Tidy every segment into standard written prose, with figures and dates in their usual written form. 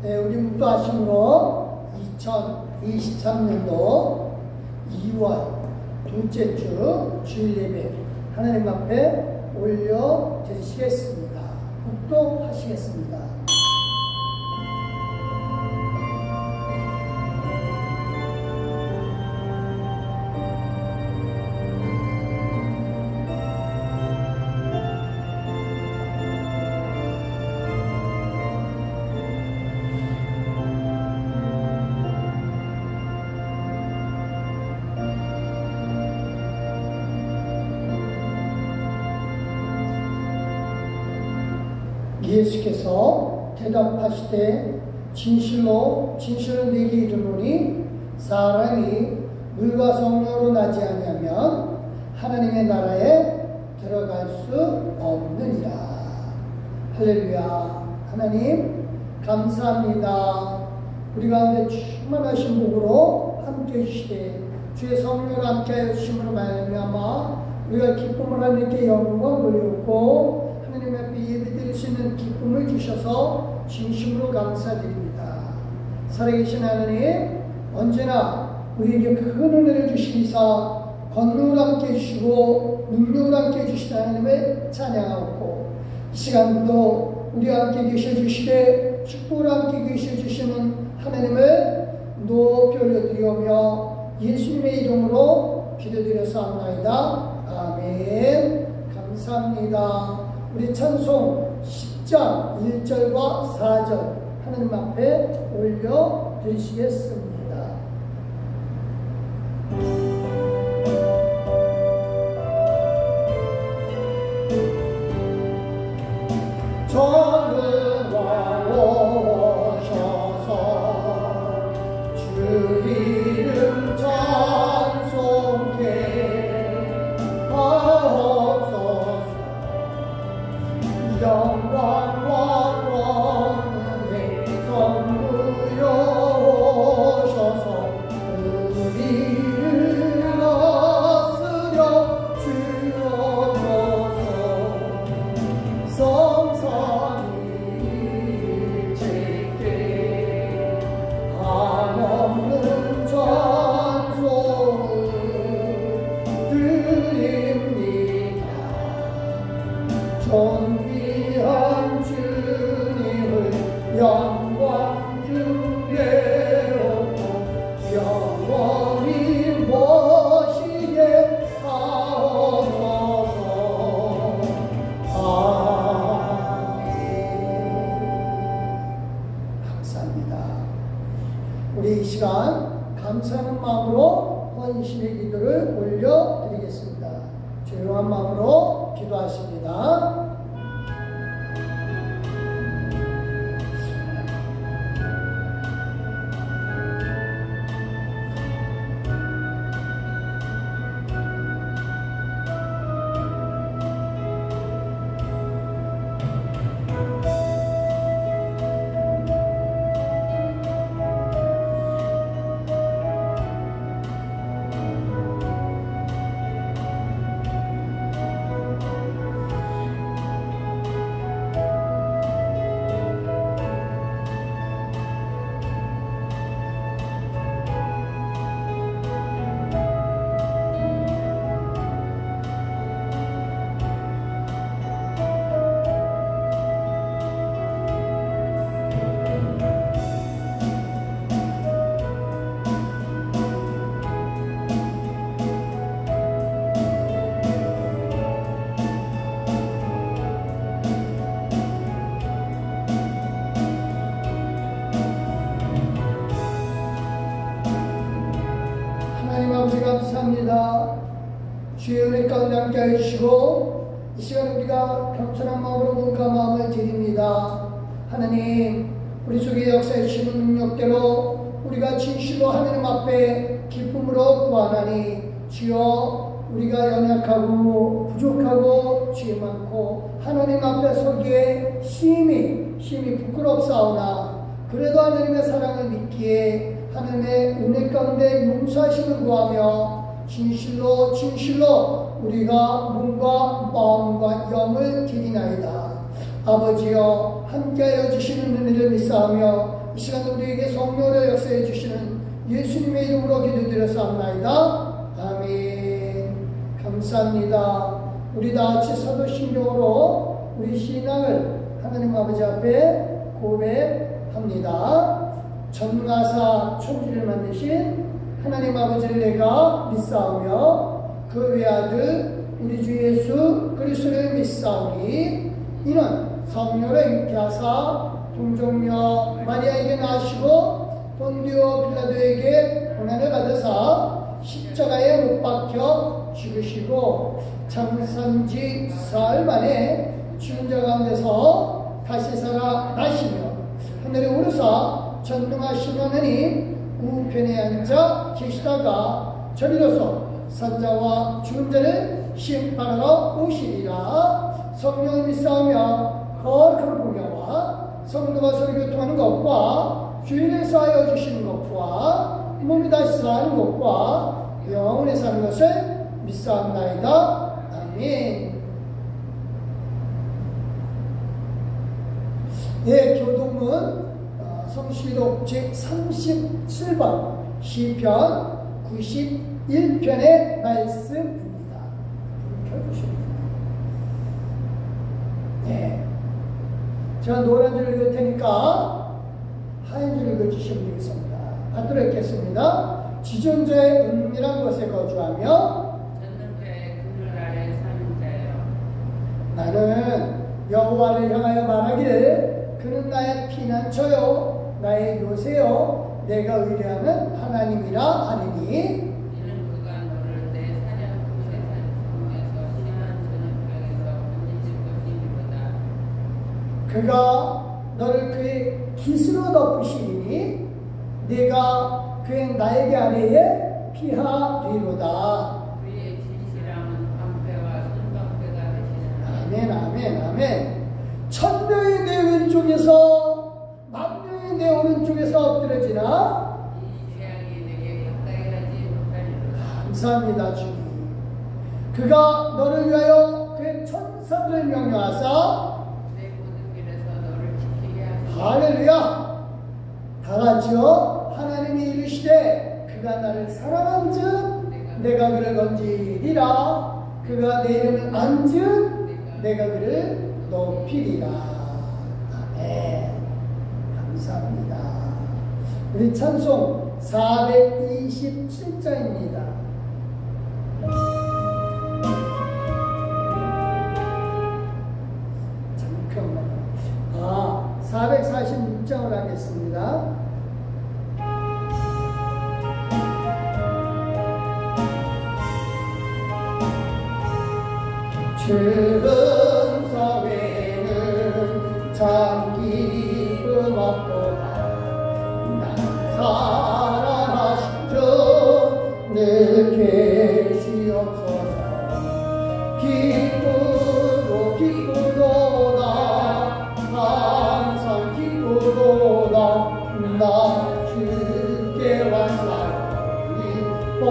네, 우리 묵도하심으로 2023년도 2월 둘째 주 주일 예배 하나님 앞에 올려드리시겠습니다. 묵도하시겠습니다. 예수께서 대답하시되 진실로 내게 이르노니 사람이 물과 성령으로 나지 아니하면 하나님의 나라에 들어갈 수 없느니라. 할렐루야. 하나님 감사합니다. 우리 가운데 충만하신 복으로 함께해 주시되 주의 성령을 함께하여 주심으로 말미암아 우리가 기쁨을 하나님께 영광을 돌렸고 하나님 앞에 예배드릴 수 있는 기쁨을 주셔서 진심으로 감사드립니다. 살아계신 하나님, 언제나 우리에게 큰 은혜를 주시리사 권능을 함께 해주시고 능력을 함께 해주시는 하나님을 찬양하고, 이 시간도 우리와 함께 계셔주시되 축복을 함께 계셔주시는 하나님을 높이 올려드리오며 예수님의 이름으로 기도드려서옵나이다. 아멘. 감사합니다. 우리 찬송 10장 1절과 4절 하나님 앞에 올려드리시겠습니다. 전능왕 오셔서 주 이름 찬송케 하옵소서. 영광과 권능의 성부여 오셔서 우리를 다스려 주옵소서. 성삼위일체께 한없는 찬송을 드립니다. 존귀한 주님을 영광 주게 오고 영원히 모시게 하옵소서. 아멘. 감사합니다. 우리 이 시간 감사하는 마음으로 헌신의 기도를 올려드리겠습니다. 조용한 마음으로 기도하십니다. 감사합니다. 주의 은혜 가운데 함께 해주시고 이 시간 우리가 겸손한 마음으로 눈과 마음을 드립니다. 하나님, 우리 속에 역사해 주시는 능력대로 우리가 진실로 하나님 앞에 기쁨으로 구하나니 주여, 우리가 연약하고 부족하고 죄 많고 하나님 앞에 서기에 심히 부끄럽사오나 그래도 하나님의 사랑을 믿기에 하나님의 은혜 가운데 용서하심을 구하며 진실로 우리가 몸과 마음과 영을 드리나이다. 아버지여 함께하여 주시는 은혜를 믿사하며 이 시간 우리에게 성령으로 역사해 주시는 예수님의 이름으로 기도드렸사옵나이다. 아멘. 감사합니다. 우리 다같이 사도신경으로 우리 신앙을 하나님 아버지 앞에 고백합니다. 전가사 천지를 만드신 하나님 아버지를 내가 믿사오며 그 외아들 우리 주 예수 그리스도를 믿사오니 이는 성령으로 잉태하사 동정녀 마리아에게 나시고 본디오 빌라도에게 고난을 받으사 십자가에 못 박혀 죽으시고 장산지 사흘 만에 죽은 자 가운데서 다시 살아 나시며 하늘에 오르사 전능하신 하나님 우편에 앉아 계시다가 저리로서 산자와 죽은 자를 심판하러 오시리라. 성령을 믿사오며 거룩한 공야와 성도가 서로 교통하는 것과 주일에 사하여 주시는 것과 몸이 다시 사는 것과 영원히 사는 것을 믿사옵나이다. 아멘. 예, 교동문 성시록 제37번 시편 91편의 말씀입니다. 켜주십니다. 네. 제가 노란 줄 읽을 테니까 하얀 줄 읽어주시면 되겠습니다. 받들어 읽겠습니다. 지존자의 은밀한 곳에 거주하며 전능자의 그늘 아래 사는 자여 나는 여호와를 향하여 말하기를 그는 나의 피난처요 나의 요새요 내가 의뢰하는 하나님이라 하리니 이는 그가 너를 내 사냥꾼 세상 성에서 심한 전염병에서 건지실 것이니로다. 그가 너를 그의 깃으로 덮으시니 내가 그의 날개 아래에 피하리로다. 그의 진실함은 방패와 손방패가 되시는 아멘 아멘 아멘. 천명이 내 왼쪽에서 만명이 내 오른쪽에서 엎드려지나 이 재앙이 내게 가까이 하지 못하리로다. 감사합니다 주님. 그가 너를 위하여 그의 천사들을 명령하사 내 모든 길에서 너를 지키게 하시니 할렐루야. 다같이요 하나님이 이르시되 그가 나를 사랑한즉 내가 그를 건지리라. 그가 내 이름을 안즉 내가 그를 높이리라. 아멘. 감사합니다. 우리 찬송 427장입니다. 잠깐만요. 446장을 하겠습니다. 주름 사회는 참 기쁨 없도다. 난 살아나신 주 늘 계시옵소서. 기쁘고 기쁘도다 항상 기쁘도다. 나 주께 왔사오니 복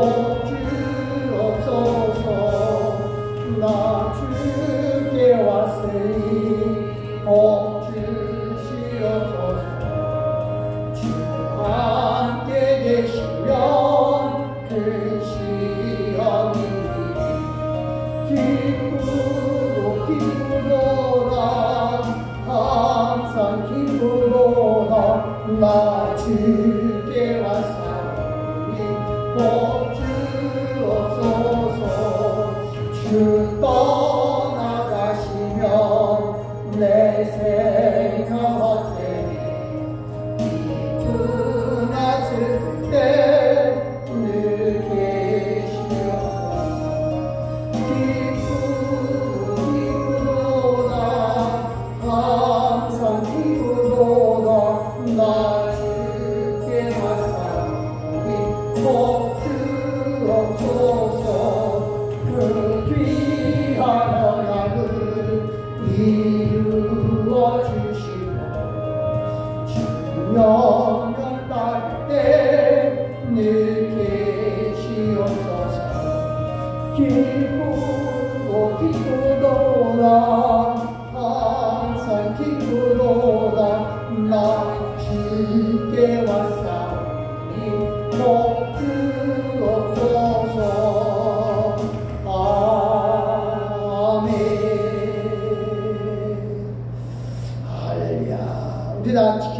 주옵소서. 나 주께 왔으니 복 주시옵소서. 주와 함께 계시면 큰 시험이니 기쁘고 기쁘도다 항상 기쁘도다. 나 주께 왔사오니 복 주옵소서. 주 떠나가시면 내 생각 헛되네. 기쁘나 슬플 때 늘 계시옵소서. 기쁘고 기쁘도다 항상 기쁘도다. 나 주께 왔사오니 복 주옵소서. 그 귀한 언약을 이루어 주시고 주 영영 따를 때 늘 계시옵소서. 기쁘고 기쁘도다 항상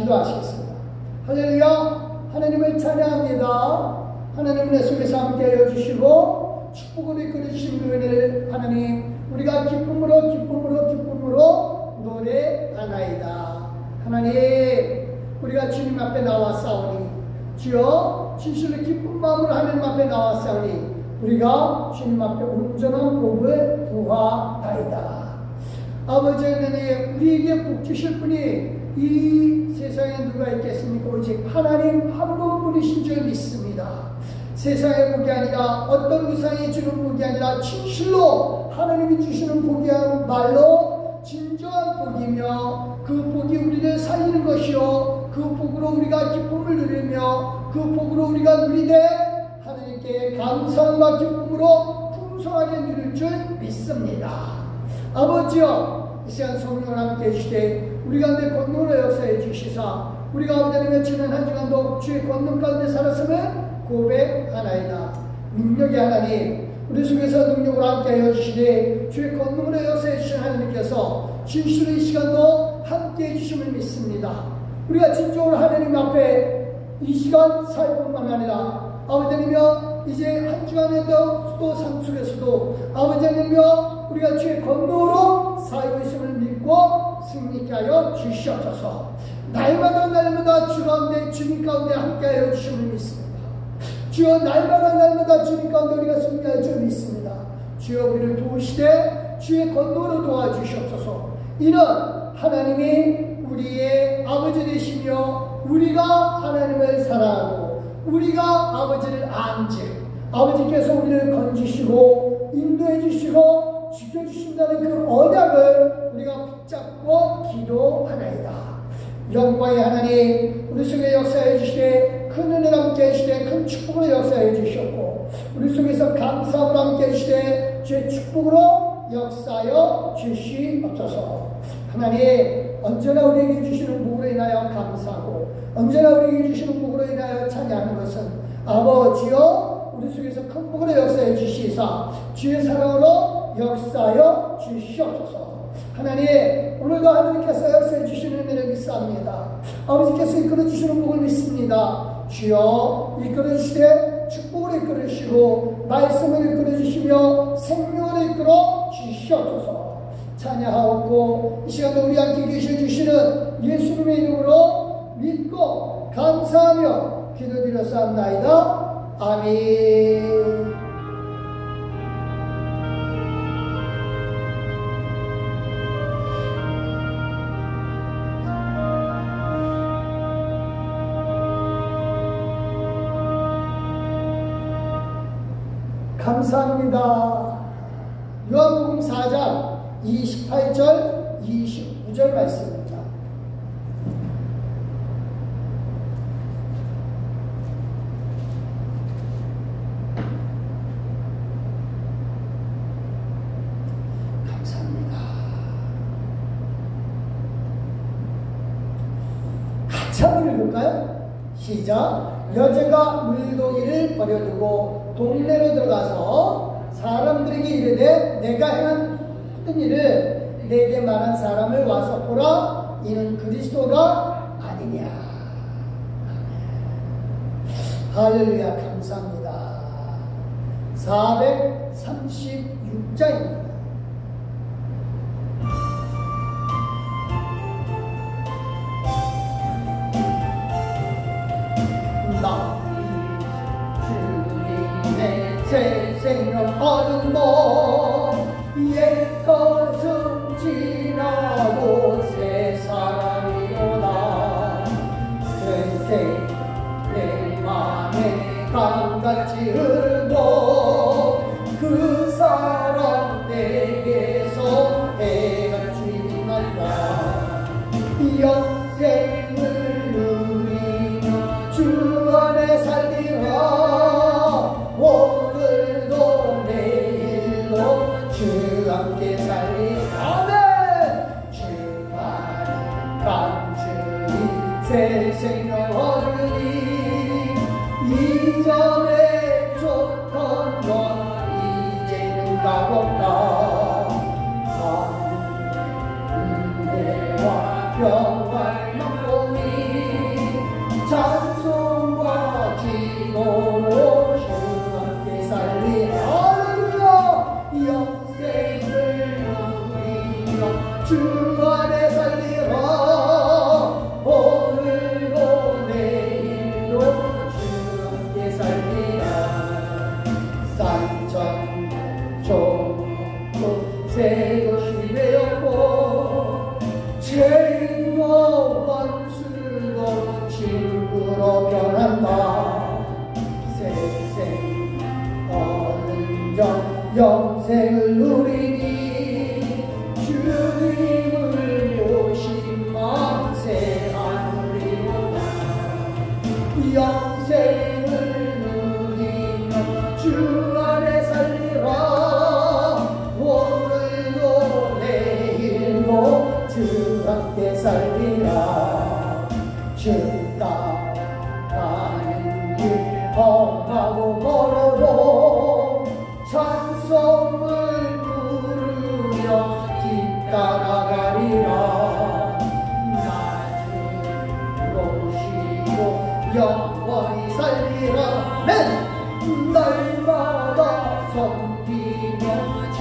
기도하시겠습니다. 할렐루야. 하나님을 찬양합니다. 하나님 내 속에서 함께하여 주시고 축복을 이끌어 주신 은혜를 하나님 우리가 기쁨으로 노래하나이다. 하나님 우리가 주님 앞에 나왔사오니 주여 진실로 기쁜 마음으로 하나님 앞에 나왔사오니 우리가 주님 앞에 온전한 복을 구하나이다. 아버지 하나님 우리에게 복 주실 분이 이 세상에 누가 있겠습니까? 오직 하나님 한 분뿐이신 줄 믿습니다. 세상의 복이 아니라 어떤 의상이 주는 복이 아니라 진실로 하나님이 주시는 복이야말로 진정한 복이며 그 복이 우리를 살리는 것이요 그 복으로 우리가 기쁨을 누리며 그 복으로 우리가 누리되 하나님께 감사함과 기쁨으로 풍성하게 누릴 줄 믿습니다. 아버지여 이 시간 성령을 함께 해주시되 우리 가운데 권능으로 역사해 주시사 우리가 아버지님의 지난 한 주간도 주의 권능 가운데 살았음을 고백하나이다. 능력의 하나님 우리 속에서 능력으로 함께하여 주시되 주의 권능으로 역사해 주신 하나님께서 진실로 이 시간도 함께해 주심을 믿습니다. 우리가 진정으로 하나님 앞에 이 시간 살 뿐만 아니라 아버지님이여 이제 한 주간에도 또 삶 속에서도 아버지님이여 우리가 주의 권능으로 살고 있음을 믿고 승리케 하여 주시옵소서. 날마다 주 가운데 주님 가운데 함께하여 주심을 믿습니다. 주여 날마다 주님 가운데 우리가 승리할 줄 믿습니다. 주여 우리를 도우시되 주의 권능으로 도와주시옵소서. 이런 하나님이 우리의 아버지 되시며 우리가 하나님을 사랑하고 우리가 아버지를 안즉 아버지께서 우리를 건지시고 인도해 주시고 지켜주신다는 그 언약을 우리가 붙잡고 기도하나이다. 영광의 하나님 우리 속에 역사해 주시되 큰 은혜를 함께 해주시되 큰 축복으로 역사해 주셨고 우리 속에서 감사함으로 함께 해주시되 주의 축복으로 역사하여 주시옵소서. 하나님 언제나 우리에게 주시는 복으로 인하여 감사하고 언제나 우리에게 주시는 복으로 인하여 찬양하는 것은 아버지여 우리 속에서 큰 복으로 역사해 주시사 주의 사랑으로 역사하여 주시옵소서. 하나님 오늘도 하나님께서 역사해 주시는 은혜를 믿사옵니다. 아버지께서 이끌어 주시는 복을 믿습니다. 주여 이끌어 주시되 축복을 이끌어 주시고 말씀을 이끌어 주시며 생명을 이끌어 주시옵소서. 찬양하옵고 이 시간도 우리 함께 계셔 주시는 예수님의 이름으로 믿고 감사하며 기도드렸사옵나이다. 아멘. 감사합니다. 요한복음 4장 28절 29절 말씀입니다. 감사합니다. 같이 한번 읽을까요? 시작. 여자가 물동이를 버려두고 동네로 들어가서 사람들에게 이르되 내가 행한 모든 일을 내게 말한 사람을 와서 보라. 이는 그리스도가 아니냐. 할렐루야. 감사합니다. 436장입니다. 새 생명 얻은 법 옛것은 지나고 새 사람이로다. 글쎄 내 맘에 강같이 흐르고 그 사람 내게서 해같이 빛난다. 영생을 누리며 주 안에 살리라. 오늘도 내일도 주 함께 살리. 아멘. 주만이 감추니 새 생명 얻으니 이전에 쫓던 것 이제는 가봅다. 은혜와 평화를 맛보니 친구로 변한다. 세생 얻은 적 영생을 누리니 주님을 모신 마음 새 하늘이로다. 영생을 누리며 주 안에 살리라. 오늘도 내일도 주 함께 살리라. 주 따라가는 길 험하고 멀어도 찬송을 부르며 뒤따라가리라. 나주 모시고 영원히 살리라. 네! 날마다 섬기며 주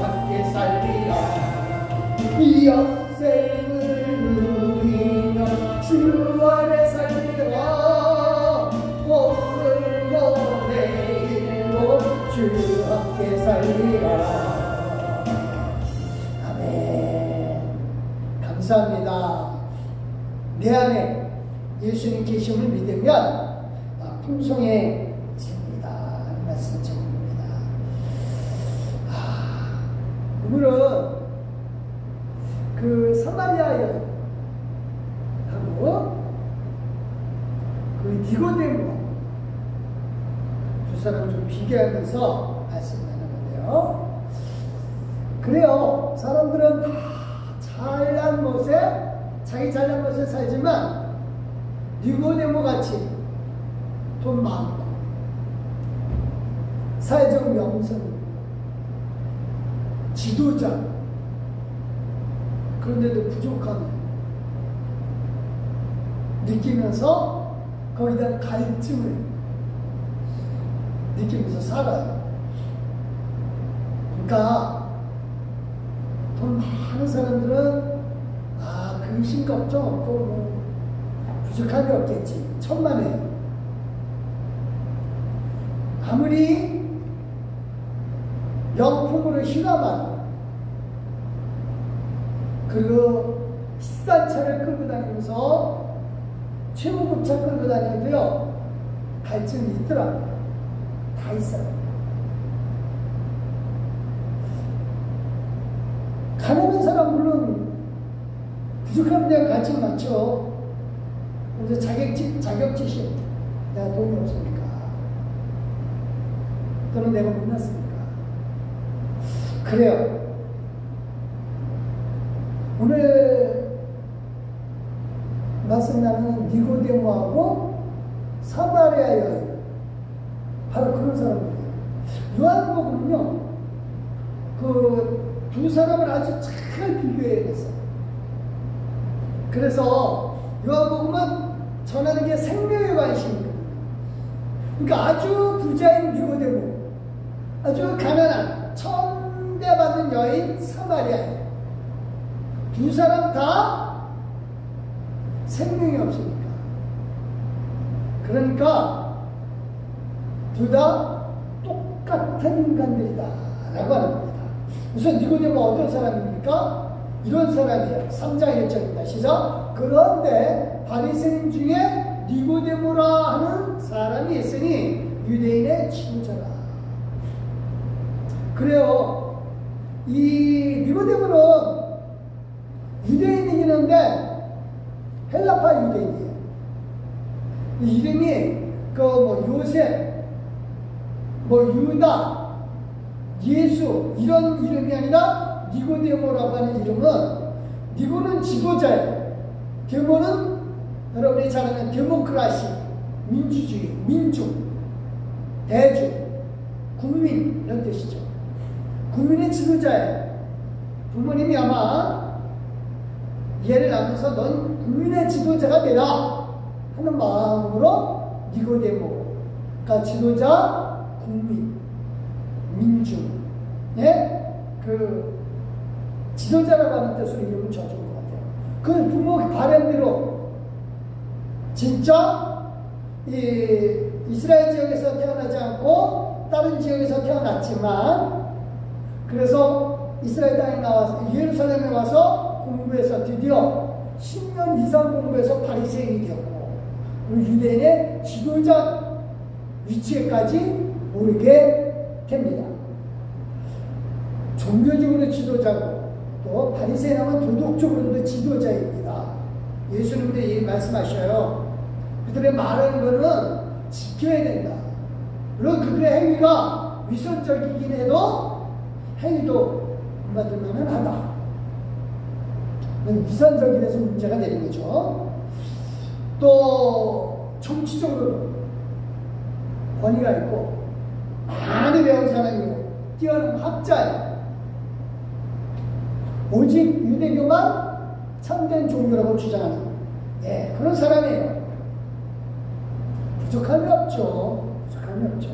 함께 살리라. 영생을 누리며 주 안에 살리라. 오늘도 내일도 주 함께 살리라. 아멘. 감사합니다. 내 안에 예수님 계심을 믿으면 풍성해집니다. 하는 말씀 드립니다. 오늘은 그 사마리아 여인하고 그 니고데모 두 사람 좀 비교하면서 말씀 나누는데요. 그래요. 사람들은 다 잘난 못에 자기 잘난 못에 살지만 니고데모 같이 돈 많고 사회적 명성 지도자 그런데도 부족함을 느끼면서 거기다 갈증을 느끼면서 살아요. 그러니까 돈 많은 사람들은 근심 걱정 없고 뭐 부족함이 없겠지. 천만에요. 아무리 명품으로 휘감아도 그리고 비싼 차를 끌고 다니면서 최고급 차 끌고 다니는데요, 갈증이 있더라고요. 다 있어요. 가난한 사람 물론 부족함에 대한 갈증 많죠. 근데 자격지심, 내가 돈이 없으니까 또는 내가 못났으니까. 그래요. 오늘 말씀 나누는 니고데모하고 사마리아 여인, 바로 그런 사람들이에요. 요한복음은요, 그 두 사람을 아주 잘 비교해냈어요. 그래서 요한복음은 전하는 게 생명의 관심이거든요. 그러니까 아주 부자인 니고데모, 아주 가난한 천대받는 여인 사마리아예요. 두 사람 다 생명이 없으니까. 그러니까 둘 다 똑같은 인간들이다 라고 하는 겁니다. 우선 니고데모 어떤 사람입니까? 이런 사람이에요. 3장 1절입니다. 시작. 그런데 바리새인 중에 니고데모라 하는 사람이 있으니 유대인의 지도자라. 그래요. 이 니고데모는 유대인이긴 한데 헬라파 유대인이에요. 이름이 요셉, 유다, 예수 이런 이름이 아니라 니고데모라고 하는 이름은, 니고는 지도자예요. 데모는 여러분이 잘 아는 데모크라시, 민주주의, 민중, 대중, 국민 이런 뜻이죠. 국민의 지도자예요. 부모님이 아마 얘를 낳으면서 넌 국민의 지도자가 되라 하는 마음으로 니고데모가 지도자, 국민, 민중, 그 지도자라고 하는 뜻으로 이름을 져준 것 같아요. 그 부모 바람대로 진짜 이 이스라엘 지역에서 태어나지 않고 다른 지역에서 태어났지만, 그래서 이스라엘 땅에 나와서 예루살렘에 와서 공부해서 드디어 10년 이상 공부해서 바리새인이 되었고, 유대인의 지도자 위치에까지 오르게 됩니다. 종교적으로 지도자고 또 바리새인하면 도덕적으로도 지도자입니다. 예수님도 이 말씀하셔요. 그들의 말하는 것은 지켜야 된다. 물론 그들의 행위가 위선적이긴 해도 행위도 받을 만은 하다. 위선적이라서 문제가 되는 거죠. 또 정치적으로도 권위가 있고 많이 배운 사람이고 뛰어난 학자예요. 오직 유대교만 참된 종교라고 주장하는 그런 사람이에요. 부족함이 없죠. 부족함이 없죠.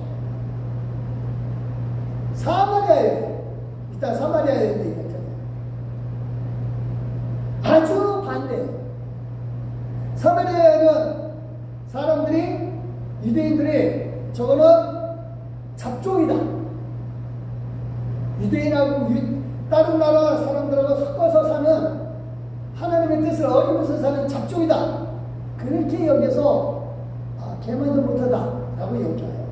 사마리아에 이따 사마리아에 얘기했잖아요. 아주 반대예요. 사마리아에는 사람들이 유대인들이 저거는 잡종이다. 유대인하고 다른 나라 사람들하고 섞어서 사는 하나님의 뜻을 어기면서 사는 잡종이다. 그렇게 여기서 개만도 못하다 라고 여겨요.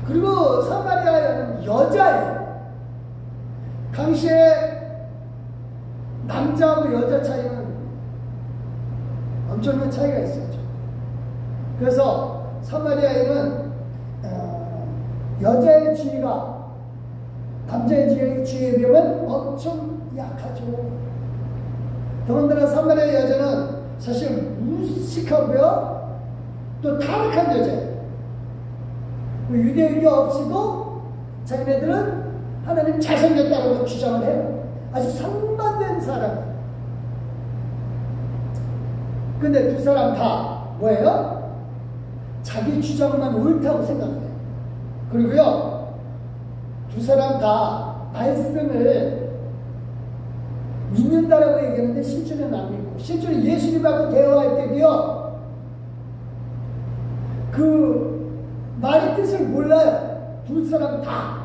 그리고 사마리아에는 여자예요. 당시에 남자하고 여자 차이는 엄청난 차이가 있었죠. 그래서 사마리아에는 여자의 지위가 남자의 지위에 비하면 엄청 약하죠. 더군다나 사마리아 여자는 사실 무식하고요, 또 타락한 여자예요. 유대인이 없이도 자기네들은 하나님 잘생겼다고 주장을 해요. 아주 상반된 사람이에요. 근데 두 사람 다 뭐예요? 자기 주장만 옳다고 생각해요. 그리고요, 두 사람 다 말씀을 믿는다라고 얘기하는데 실제로는 안 믿고, 실제로 예수님하고 대화할 때도요, 그 말의 뜻을 몰라요. 두 사람 다.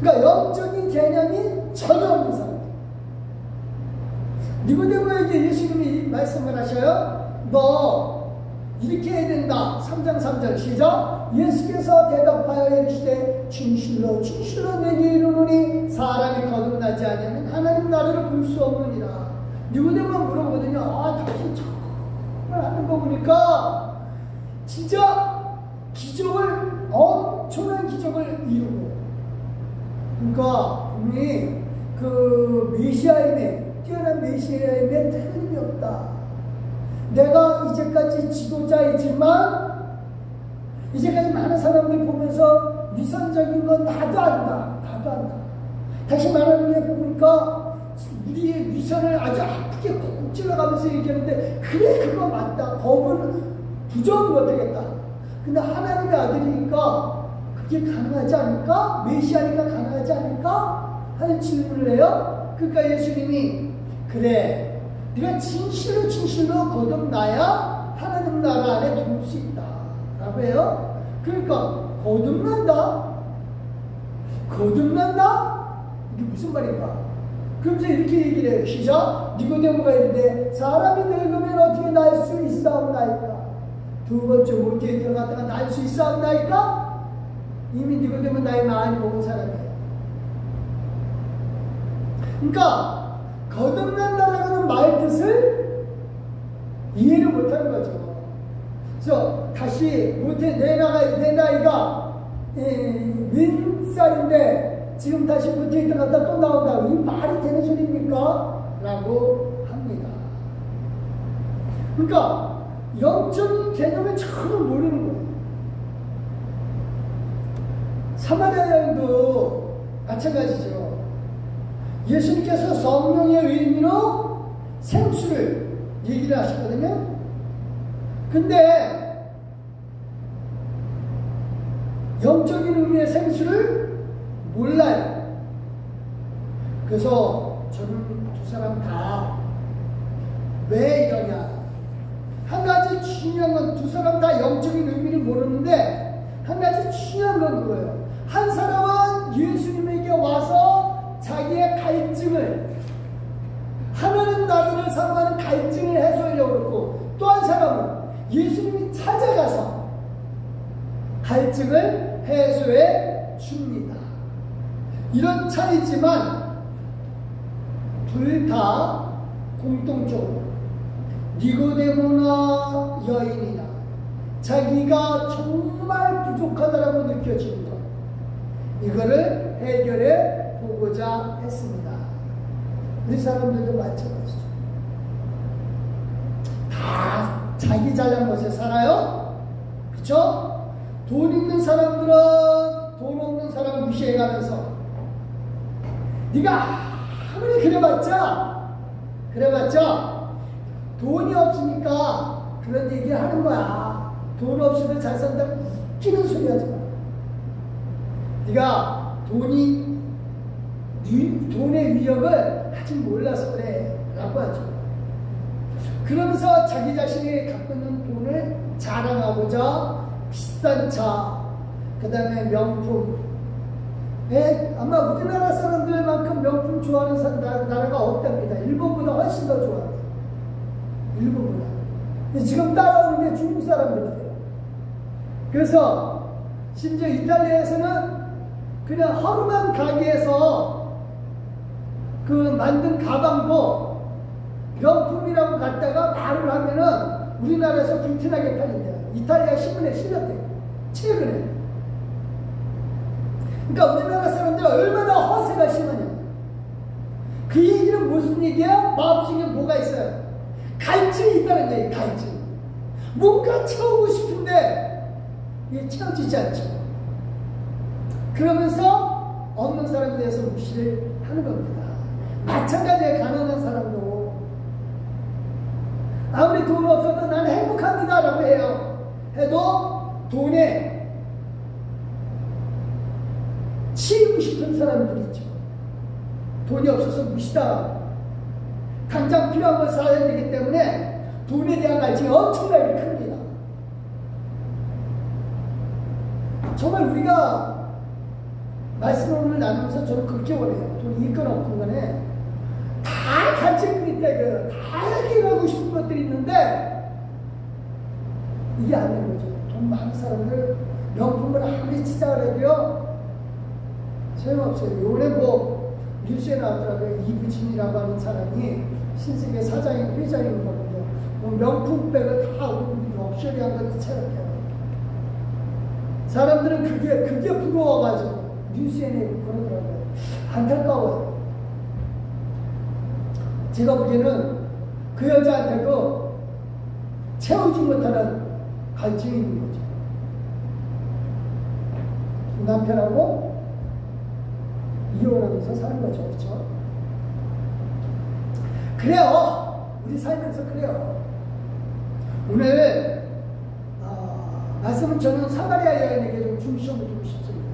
그러니까 영적인 개념이 전혀 없는 사람. 니고데모에게 예수님이 말씀을 하셔요. 너 이렇게 해야 된다. 3장 3절 시작. 예수께서 대답하여 이르시되 진실로 진실로 내게 이르노니 사람이 거듭나지 아니하면 하나님 나라를 볼 수 없느니라. 니고데모가 물어보거든요. 당신 정말 하는 거 보니까 진짜 기적을, 엄청난 기적을 이루고, 그러니까 분명히 그 메시아임에, 뛰어난 메시아임에 틀림이 없다. 내가 이제까지 지도자이지만 이제까지 많은 사람들 보면서 위선적인 건 나도 안다. 나도 안다. 다시 말하는 게 보니까 우리의 위선을 아주 아프게 콕 찔러가면서 얘기하는데, 그래 그거 맞다. 법은 부정 못하겠다. 근데 하나님의 아들이니까 그게 가능하지 않을까? 메시아니까 가능하지 않을까? 하는 질문을 해요. 그러니까 예수님이 그래, 네가 진실로 진실로 거듭나야 하나님 나라 안에 들어올 수 있다 라고 해요. 그러니까 거듭난다? 거듭난다? 이게 무슨 말인가? 그러면서 이렇게 얘기를 해요. 시작. 니고데모가 이르되 사람이 늙으면 어떻게 날 수 있사옵나이까? 두 번째 모태에 들어갔다가 날 수 있사옵나이까? 이미 니고데모 나이 많이 먹은 사람이에요. 그러니까 거듭난다라는 말 뜻을 이해를 못하는 거죠. 그래서 다시 모태 내 나이가 몇 살인데 지금 다시 모태에 들어갔다 또 나온다. 이 말이 되는 소리입니까? 라고 합니다. 그러니까 영적인 개념을 전혀 모르는 거예요. 사마리아 여인도 마찬가지죠. 예수님께서 성령의 의미로 생수를 얘기를 하셨거든요. 근데 영적인 의미의 생수를 몰라요. 그래서 저는 두 사람 다 왜 이러냐. 한 가지 중요한 건 두 사람 다 영적인 의미를 모르는데, 한 가지 중요한 건 그거예요. 한 사람은 예수님에게 와서 자기의 갈증을, 하나님 나라를 사랑하는 갈증을 해소하려고 그랬고, 또 한 사람은 예수님이 찾아가서 갈증을 해소해 줍니다. 이런 차이지만 둘 다 공통적으로 니고데모나 여인이나 자기가 정말 부족하다라고 느껴지는 것, 이거를 해결해 보고자 했습니다. 우리 사람들도 마찬가지죠. 다 자기 잘난 곳에 살아요. 그쵸? 돈 있는 사람들은 돈 없는 사람 무시해가면서 네가 아무리 그래봤자 돈이 없으니까 그런 얘기 하는 거야. 돈 없이도 잘 산다고 웃기는 소리 하지 마. 네가 돈의 위력을 아직 몰라서 그래 라고 하죠. 그러면서 자기 자신이 갖고 있는 돈을 자랑하고자 비싼 차, 그 다음에 명품, 아마 우리나라 사람들만큼 명품 좋아하는 나라가 없답니다. 일본보다 훨씬 더 좋아합니다. 일본보다. 지금 따라오는 게 중국 사람들이에요. 그래서 심지어 이탈리아에서는 그냥 허름한 가게에서 그 만든 가방도 명품이라고 갖다가 말을 하면은 우리나라에서 불티나게 팔린대요. 이탈리아 신문에 실렸대요. 최근에. 그러니까 우리나라 사람들이 얼마나 허세가 심하냐. 그 얘기는 무슨 얘기야? 마음속에 뭐가 있어요? 갈증이 있다는 얘기, 갈증. 뭔가 채우고 싶은데 이게 채워지지 않죠. 그러면서 없는 사람에 대해서 무시를 하는 겁니다. 마찬가지에 가난한 사람도 아무리 돈 없어도 나는 행복합니다 라고 해요. 해도 돈에 치이고 싶은 사람들이 있죠. 돈이 없어서 무시다. 당장 필요한 걸 사야 되기 때문에 돈에 대한 갈증이 엄청나게 큽니다. 정말 우리가 말씀을 오늘 나누면서 저는 그렇게 원해요. 돈이 있건 없건 간에 다 갈증이 있다. 다 해결하고 싶은 것들이 있는데 이게 안 되는 거죠. 돈 많은 사람들 명품을 아무리 치자를 해도요 소용없어요. 요번에 뭐 뉴스에 나왔더라고요. 이부진이라고 하는 사람이 신세계 사장인 회장인 거거든요. 뭐 명품백을 다 럭셔리한 걸 채웠대요. 사람들은 그게 부러워가지고 뉴스에 내고 그러더라고요. 안타까워요. 제가 보기에는 그 여자한테도 채우지 못하는 갈증이 있는 거죠. 남편하고 이혼하면서 사는 거죠. 그렇죠? 그래요. 우리 살면서 그래요. 오늘 말씀은 저는 사마리아 여인에게 좀 중심을 두고 싶습니다.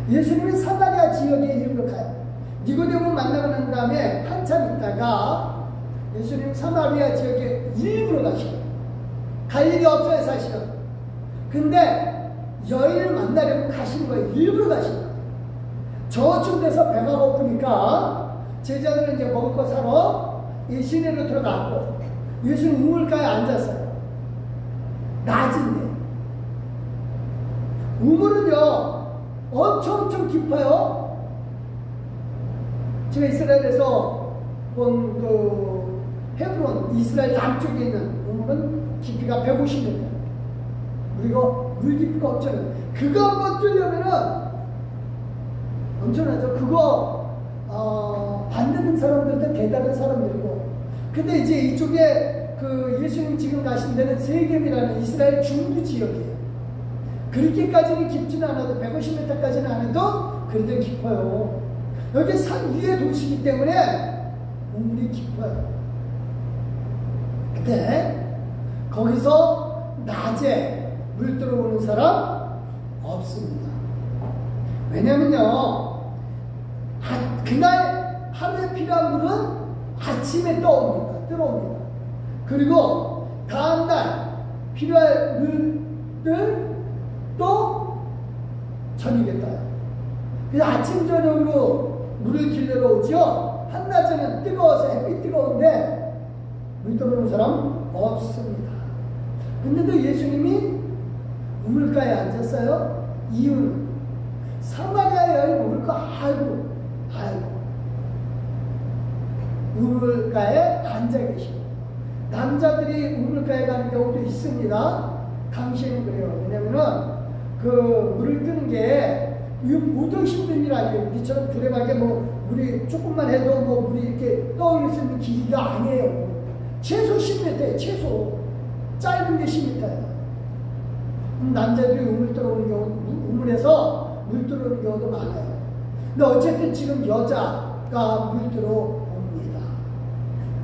예수님은 사마리아 지역에 이름을 가요. 니고데모 만나고 난 다음에 한참 있다가 예수님 사마리아 지역에 일부러 가셔요. 갈 일이 없어요 사실은. 근데 여인을 만나려고 가시는 거예요. 일부러 가시는 거예요. 저쯤 돼서 배가 고프니까 제자들은 이제 먹을 거 사러 이 시내로 들어갔고 예수님 우물가에 앉았어요. 낮인데 우물은요 엄청 깊어요. 제가 이스라엘에서 본 그 헤브론 이스라엘 남쪽에 있는 우물은 깊이가 150m. 그리고 물 깊이가 엄청나요. 그거 한번 뚫려면은 엄청나죠. 그거 받는 사람들도 대단한 사람들이고. 근데 이제 이쪽에 그 예수님 지금 가신 데는 세겜이라는 이스라엘 중부 지역이에요. 그렇게까지는 깊지는 않아도 150m까지는 안 해도 그래도 깊어요. 여기 산 위에 도시이기 때문에 우물이 깊어요. 근데 거기서 낮에 물 들어오는 사람 없습니다. 왜냐면요 그날 하루에 필요한 물은 아침에 들어옵니다. 그리고 다음날 필요할 물들 또 저녁에 떠요. 그래서 아침 저녁으로 물을 길러러 오죠. 한낮에는 뜨거워서 햇빛 뜨거운데 물 들어오는 사람 없습니다. 근데도 예수님이 우물가에 앉았어요. 이유는 사마리아 여인 올 거 알고 우물가에 앉아 계시고, 남자들이 우물가에 가는 경우도 있습니다. 당시에는 그래요. 왜냐면은 그 물을 뜨는 게 모두 힘든 일 아니에요. 우리처럼 두레박에 뭐 물이 조금만 해도 뭐 물이 이렇게 떠올릴 수 있는 길이가 아니에요. 최소 10m예요. 최소 짧은 게 10m예요. 남자들이 우물 들어오는 경우, 우물에서 물 들어오는 경우도 많아요. 근데 어쨌든 지금 여자가 물 들어옵니다.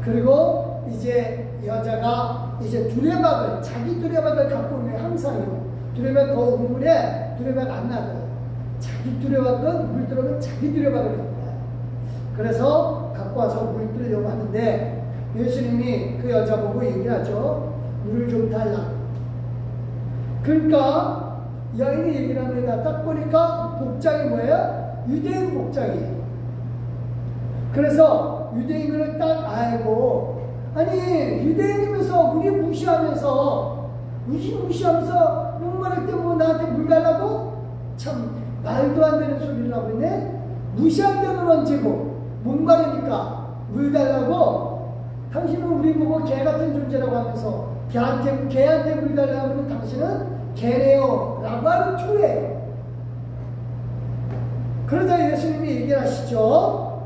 그리고 이제 여자가 이제 두레박을, 자기 두레박을 갖고 오는 게 항상요. 두레박 그 우물에 두레박 안 놔둬요. 자기 두레박은 물 들어오면 자기 두레박을 갖고 와요. 그래서 갖고 와서 물 뜨려고 하는데 예수님이 그 여자 보고 얘기하죠. 물을 좀 달라. 그러니까 여인이 얘기를 합니다. 딱 보니까 복장이 뭐예요? 유대인 복장이에요. 그래서 유대인을 딱 알고, 아니 유대인이면서 우리 무시하면서 목마를 때 뭐 나한테 물 달라고? 참 말도 안 되는 소리를 하고 있네. 무시할 때는 언제고 목마르니까 물 달라고? 당신은 우리 보고 개 같은 존재라고 하면서 개한테 물 달라고 하면 당신은 개래요 라고 하는 투예요. 그러자 예수님이 얘기를 하시죠.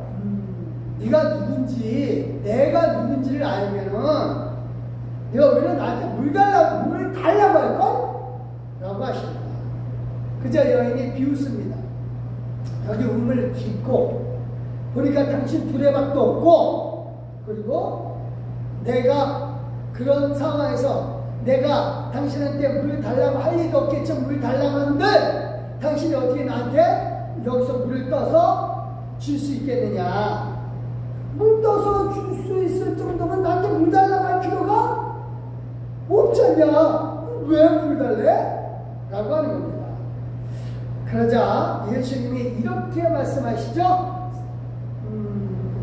네가 누군지, 내가 누군지를 알면은 네가 오히려 나한테 물을 달라고 할걸? 라고 하십니다. 그저 여인이 비웃습니다. 여기 우물 깊고 보니까 당신 두레박도 없고, 그리고 내가 그런 상황에서 내가 당신한테 물 달라고 할 리도 없겠죠. 물 달라고 하는데 당신이 어떻게 나한테 여기서 물을 떠서 줄 수 있겠느냐. 물 떠서 줄 수 있을 정도면 나한테 물 달라고 할 필요가 없잖냐. 왜 물 달래? 라고 하는 겁니다. 그러자 예수님이 이렇게 말씀하시죠.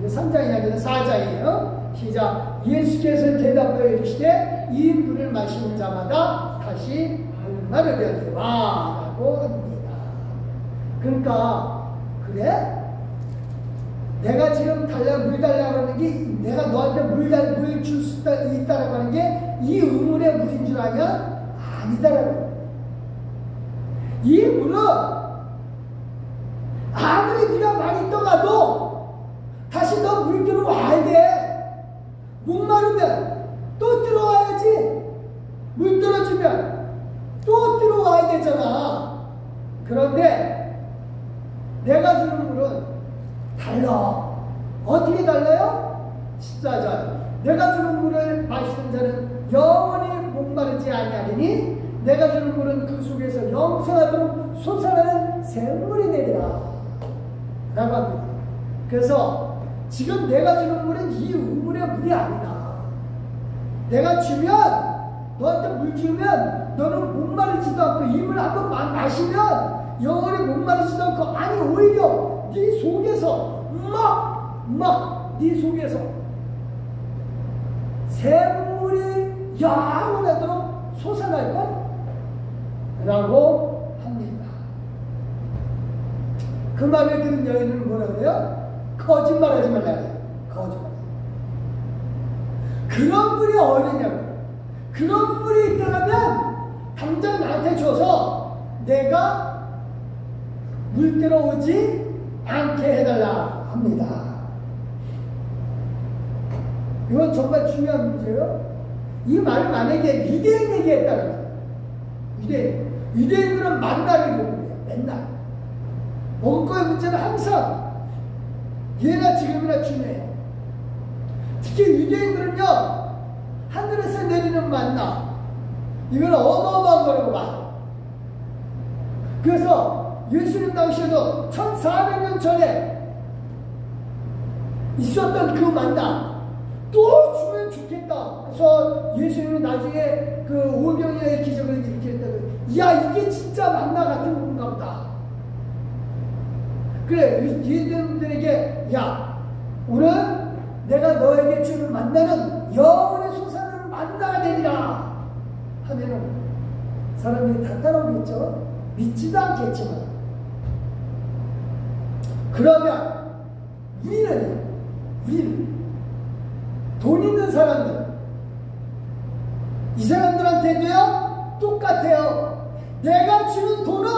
3장 이야기는 4장이에요. 시작. 예수께서 대답하여 이르시되 이 물을 마시는 자마다 다시 목마르게 하리라 라고 합니다. 그러니까 그래? 내가 지금 물 달라고 하는 게, 내가 너한테 물 줄 수 있다라고 하는 게 이 우물의 물인 줄 아냐? 아니다라고. 이 물은 아무리 네가 많이 떠가도 다시 너 물 들어와야 돼. 목마르면 또 들어와야지. 물 떨어지면 또 들어와야 되잖아. 그런데 내가 주는 물은 달라. 어떻게 달라요? 14절. 내가 주는 물을 마시는 자는 영원히 목마르지 아니하리니 내가 주는 물은 그 속에서 영생하도록 솟아나는 샘물이 되리라 라고 합니다. 그래서 지금 내가 주는 물은 이 우물의 물이 아니다. 내가 주면, 너한테 물 주면 너는 목마르지도 않고 이 물 한번 마시면 영원히 목마르지도 않고, 아니 오히려 네 속에서 네 속에서 샘물이 영원하도록 솟아날걸? 라고 합니다. 그 말을 들은 여인은 뭐라 그래요? 거짓말하지 말라 그래요. 거짓말. 그런 물이 어디냐고. 그런 물이 있다면 당장 나한테 줘서 내가 물 들어오지 않게 해달라 합니다. 이건 정말 중요한 문제예요. 이 말을 만약에 유대인에게 했다면, 유대인들은 만나를 요구해요. 맨날 먹을 거의 문제는 항상 예나 지금이나 중요해요. 특히 유대인들은요, 하늘에서 내리는 만나, 이건 어마어마한 거라고 봐요. 그래서 예수님 당시에도 1400년 전에 있었던 그 만나 또 주면 좋겠다. 그래서 예수님은 나중에 그 오병이어의 기적을 일으켰다고, 야 이게 진짜 만나 같은 건가 보다. 그래, 유대인들에게 야 오늘 내가 너에게 주는 만나는 영원히 만나가 되리라 하면은 사람들이 다 따라오겠죠. 믿지도 않겠지만. 그러면 우리는 돈 있는 사람들, 이 사람들한테도요 똑같아요. 내가 주는 돈은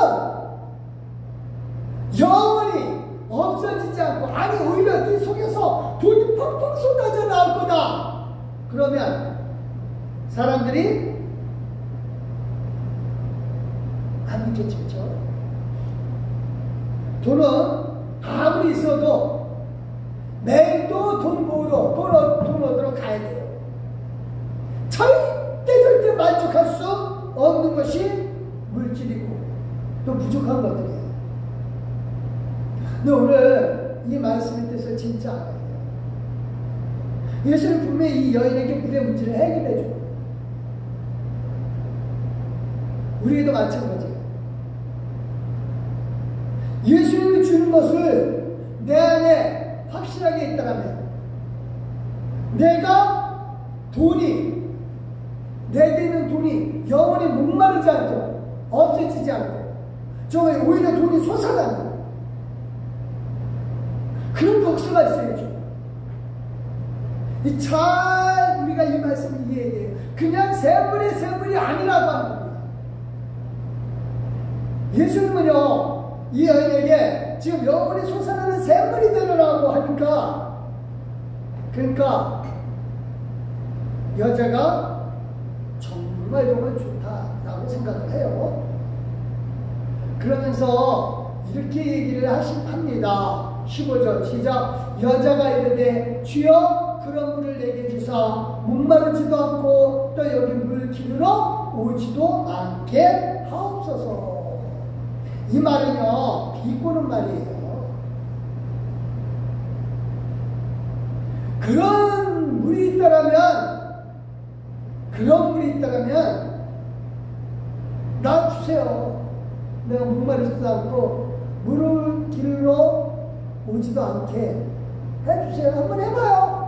영원히 없어지지 않고, 아니 오히려 네 속에서 돈이 펑펑 쏟아져 나올 거다. 그러면 사람들이 안 믿겠죠. 그렇죠? 돈은 아무리 있어도 매일 또 돈 모으러 돈 얻으러 가야 돼요. 절대 만족할 수 없는 것이 물질이고 또 부족한 것들이에요. 근데 오늘 이 말씀의 뜻을 진짜 알아야 돼요. 예수는 분명히 이 여인에게 물의 문제를 해결해 주고, 우리에게도 마찬가지예요. 예수님이 주는 것을 내 안에 확실하게 있다면, 내가 내게 있는 돈이 영원히 목마르지 않고 없어지지 않고 정말 오히려 돈이 솟아나는 그런 역사가 있어야죠. 잘 우리가 이 말씀을 이해해야 돼요. 그냥 샘물이 아니라고 하는 겁니다. 예수님은요 이 여인에게 지금 영원히 솟아나는 샘물이 되려고 하니까, 그러니까 여자가 정말 좋다라고 생각을 해요. 그러면서 이렇게 얘기를 합니다. 15절 시작. 여자가 이르되 주여 그런 물을 내게 주사 목마르지도 않고 또 여기 물 기르러 오지도 않게 하옵소서. 이 말은요 비꼬는 말이에요. 그런 물이 있다라면 나 주세요. 내가 목마르지도 않고 물을 기르러 오지도 않게 해주세요. 한번 해봐요.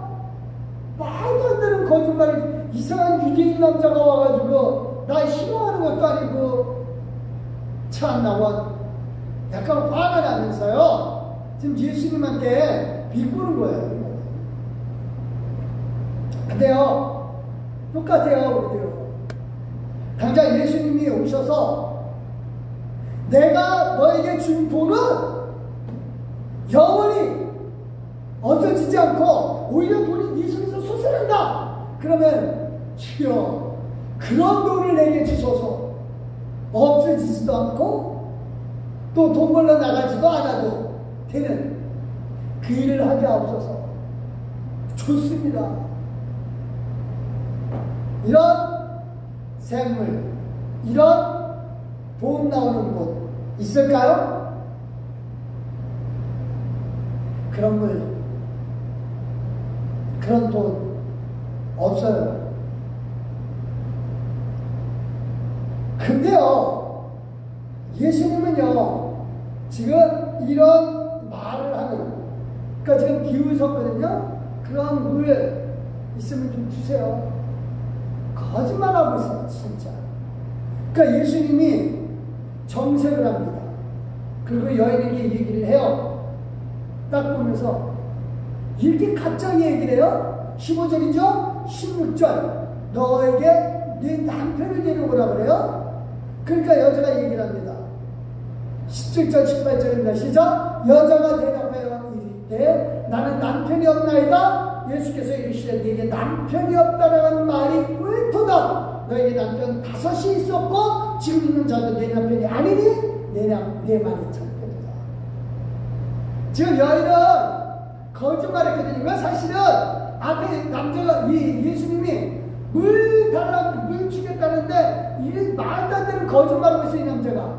말도 안 되는 거짓말을, 이상한 유대인 남자가 와가지고 나 싫어하는 것도 아니고, 참 나와 약간 화가 나면서요 지금 예수님한테 비꼬는 거예요. 근데요 똑같아요. 그래요. 당장 예수님이 오셔서 내가 너에게 준 돈은 영원히 없어지지 않고 오히려 돈이 네 속에서 솟아난다. 그러면 주여 그런 돈을 내게 주소서. 없어지지도 않고 또 돈 벌러 나가지도 않아도 되는 그 일을 하게 하옵소서. 좋습니다. 이런 샘물, 이런 돈 나오는 곳 있을까요? 그런 물, 그런 돈 없어요. 근데요 예수님은요 지금 이런 말을 하는, 그러니까 지금 비웃었거든요. 그런 물 있으면 좀 주세요. 거짓말하고 있어요 진짜. 그러니까 예수님이 정색을 합니다. 그리고 여인에게 얘기를 해요. 딱 보면서 이렇게 갑자기 얘기를 해요. 15절이죠 16절 너에게 네 남편을 데려오라 그래요. 그러니까 여자가 얘기를 합니다. 17절 18절입니다. 시작. 여자가 대답하여 이르되 나는 남편이 없나이다. 예수께서 이르시되 네게 남편이 없다라는 말이 옳도다. 너에게 남편 5이 있었고 지금 있는 자도 내 남편이 아니니 내 말이 참되도다. 지금 여인은 거짓말했거든요. 왜? 사실은 앞에 남자가 예수님이 물 주겠다는데 이 말도 안 되는 거짓말하고 있어요 이 남자가.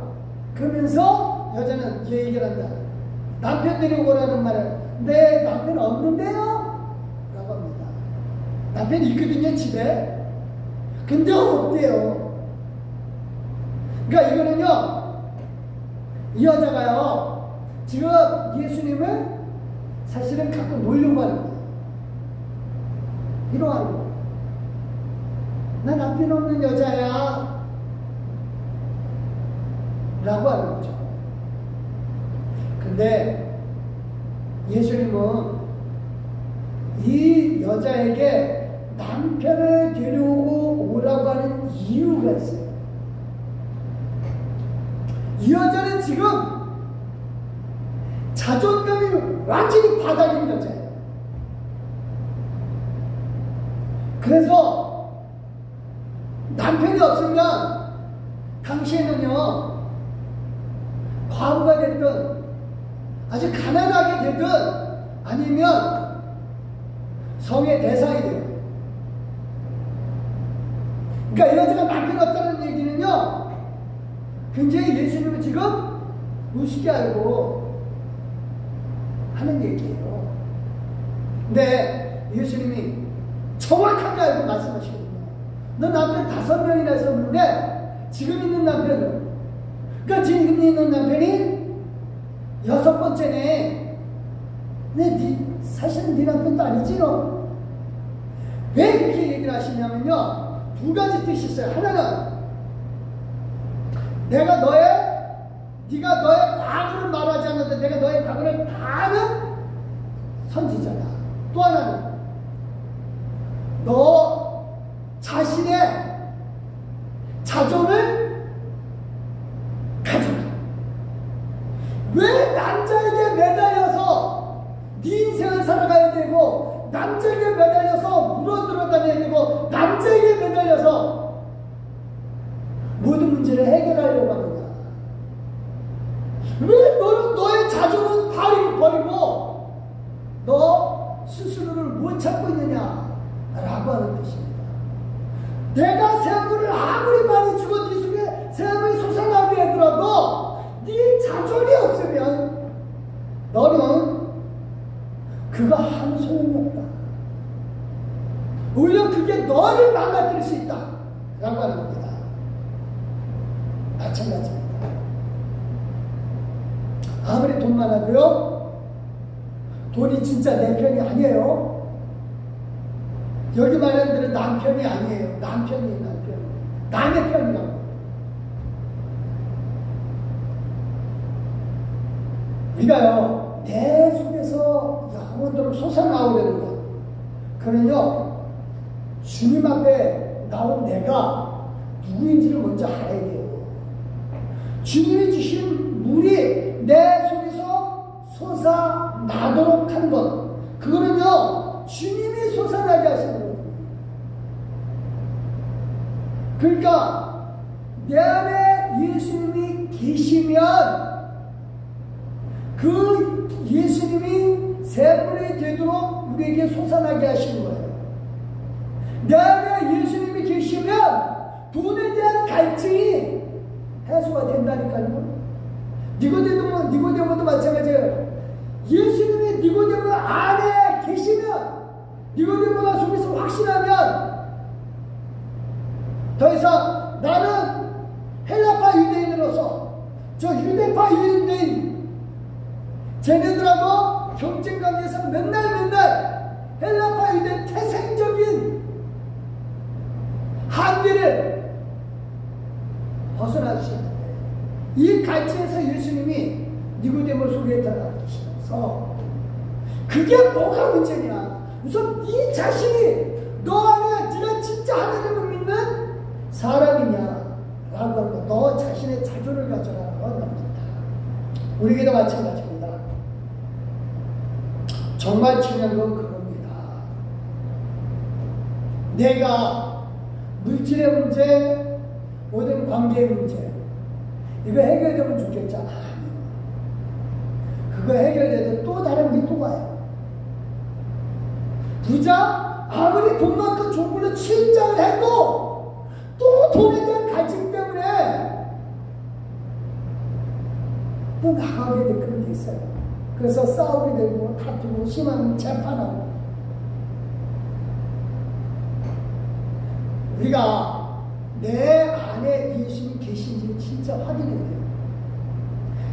그러면서 여자는 얘기를 한다. 남편 데리고 오라는 말은 내 남편 없는데요? 라고 합니다. 남편이 있거든요 집에. 근데 없대요. 그러니까 이거는요 이 여자가요 지금 예수님을 사실은 갖고 놀려고 하는 거예요. 희롱하는 거예요. 나 남편 없는 여자야 라고 하는 거죠. 근데 예수님은 이 여자에게 남편을 데려오고 오라고 하는 이유가 있어요. 이 여자는 지금 자존감이 완전히 바닥인 여자예요. 그래서 남편이 없으면 당시에는요, 과부가 됐든 아주 가난하게 되든 아니면 성의 대상이 돼요. 그러니까 이 여자가 남편 없다는 얘기는요, 굉장히 예수님은 지금 우습게 알고 하는 얘기예요. 근데 예수님이 정확하게 알고 말씀하시거든요. 너 남편 5명이나 있었는데 지금 있는 남편은, 그러니까 지금 있는 남편이 6번째네. 근데 사실은 네 남편도 아니지 너. 왜 이렇게 얘기를 하시냐면요, 2가지 뜻이 있어요. 하나는 네가 너의 과거를 말하지 않는데 내가 너의 과거를 다 아는 선지자다. 또 하나는 너 자신의 자존을 가져라. 왜 남자에게 매달려서 네 인생을 살아가야 되고, 남자에게 매달려서 물어들어 다녀야 되고, 남자에게 매달려서 모든 문제를 해결하려고 하느냐. 왜 너는 너의 자존은 버리고 너 스스로를 못 찾고 있느냐 라고 하는 뜻입니다. 내가 세물을 아무리 많이 주고 네 속에 세물이 솟아나게 하더라도 네 자존이 없으면 너는 그거 아무 소용이 없다. 오히려 그게 너를 망가뜨릴 수 있다 라고 하는 겁니다. 마찬가지입니다. 아무리 돈 많아도요, 돈이 진짜 내 편이 아니에요. 여기 말하는 들은 남편이 아니에요. 남편이에요. 남의 편이라고. 우리가요, 내 속에서 영원토록 솟아나오려는 것, 그는요, 주님 앞에 나온 내가 누구인지를 먼저 알아야 돼요. 주님이 주신 물이 내 속에서 솟아나도록 하는 것, 그거는요, 주님이 솟아나게 하시는 거예요. 그러니까 내 안에 예수님이 계시면 그 예수님이 샘물이 되도록 우리에게 솟아나게 하시는 거예요. 내 안에 예수님이 계시면 돈에 대한 갈증이 해소가 된다니까요. 니고데모도 마찬가지예요. 예수님이 니고데모 안에 계시면, 니고데모가 속에서 확신하면 더 이상 나는 헬라파 유대인으로서 저 유대파 유대인 쟤네들하고 경쟁 관계에서 맨날 헬라파 유대인 태생적인 한계를 벗어나 주시는데, 이 갈증에서 예수님이 니고데모 속에 들어가시면서 그게 뭐가 문제냐? 우선 네 자신이 너 안에 네가 진짜 하나님을 믿는 사람이냐 라고 하는 거, 너 자신의 자존을 가져라 라고 하는 겁니다. 우리에게도 마찬가지입니다. 정말 중요한 건 그겁니다. 내가 물질의 문제, 모든 관계의 문제, 이거 해결되면 좋겠죠? 아니요. 그거 해결돼도 또 다른 게 또 와요. 부자 아무리 돈 많고 좋은 걸로 취직장을 해도 또 돈에 대한 갈증 때문에 또 나가게 될 그런 게 있어요. 그래서 싸우게 되고 다투고 심한 재판하고. 우리가 내 안에 예수님이 계신지 진짜 확인해야 돼요.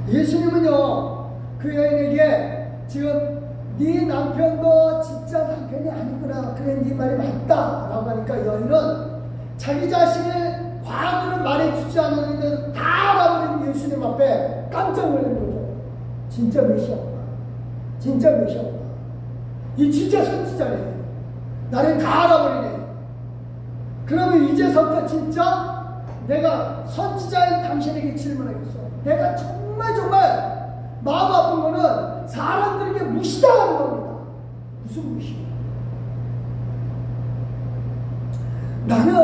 예수님은요, 그 여인에게 지금 네 남편도 진짜 남편이 아니구나, 그래 네 말이 맞다 라고 하니까 여인은 자기 자신의 과거를 말해주지 않았는데 다 알아버린 예수님 앞에 깜짝 놀라는 거죠. 진짜 메시아구나. 진짜 메시아구나. 이 진짜 선지자네. 나를 다 알아버리네. 그러면 이제부터 진짜 내가 선지자인 당신에게 질문하겠어. 내가 정말 마음 아픈 거는 사람들에게 무시당하는 겁니다. 무슨 무시? 나는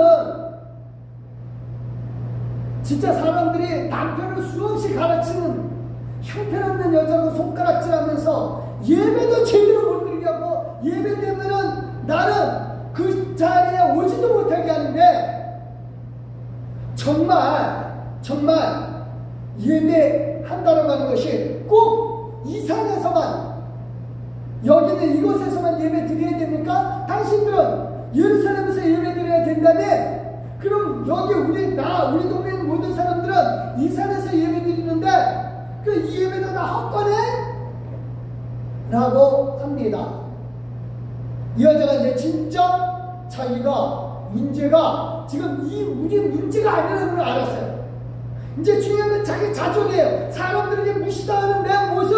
진짜 사람들이 남편을 수없이 가르치는 형편없는 여자로 손가락질하면서 예배도 제대로 못 드리게 하고 예배되면은 나는 그 자리에 오지도 못하게 하는데 정말 예배한다고 하는 것이 꼭 이 산에서만 여기는 이곳에서만 예배 드려야 됩니까? 당신들은 예루살렘에서 예배 드려야 된다며? 그럼 여기 우리 동네 모든 사람들은 이 산에서 예배 드리는데 이 예배도 다 헛거네? 라고 합니다. 이 여자가 이제 진짜 자기가 문제가 지금 우리 문제가 아니라는 걸 알았어요. 이제 중요한 건 자기 자존이에요. 사람들에게 무시당하는 내 모습.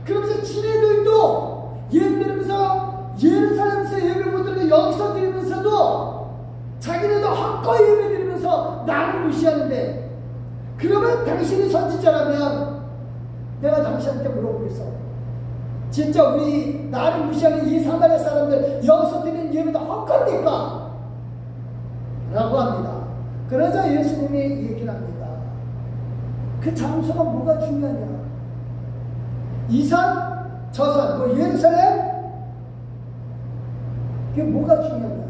그러면서 지네들도 예배 드리면서 예루살렘에서 예배 못 드리고 여기서 드리면서도 자기네도 헛거이 예배 드리면서 나를 무시하는데, 그러면 당신이 선지자라면 내가 당신한테 물어보겠어. 진짜 우리 나를 무시하는 이 사마리아 사람들 여기서 드리는 예배도 헛겁니까? 라고 합니다. 그러자 예수님이 얘기를 합니다. 그 장소가 뭐가 중요하냐? 이 산, 저 산, 뭐 예루살렘? 그게 뭐가 중요하냐?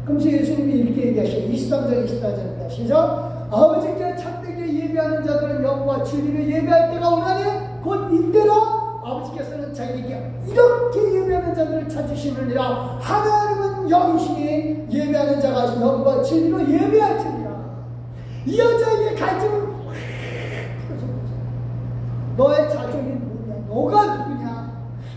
그러면서 예수님이 이렇게 얘기하셔요. 23절 24절입니다. 시작. 아버지께 참되게 예배하는 자들은 영과 진리를 예배할 때가 오나니 곧 이때로 아버지께서는 자기에게 이렇게 예배하는 자들을 찾으시느니라. 하나님은 영이시니 예배하는 자가 영과 진리로 예배할지니라. 이 여자에게 갈증은 너의 자존이 뭐냐? 너가 누구냐?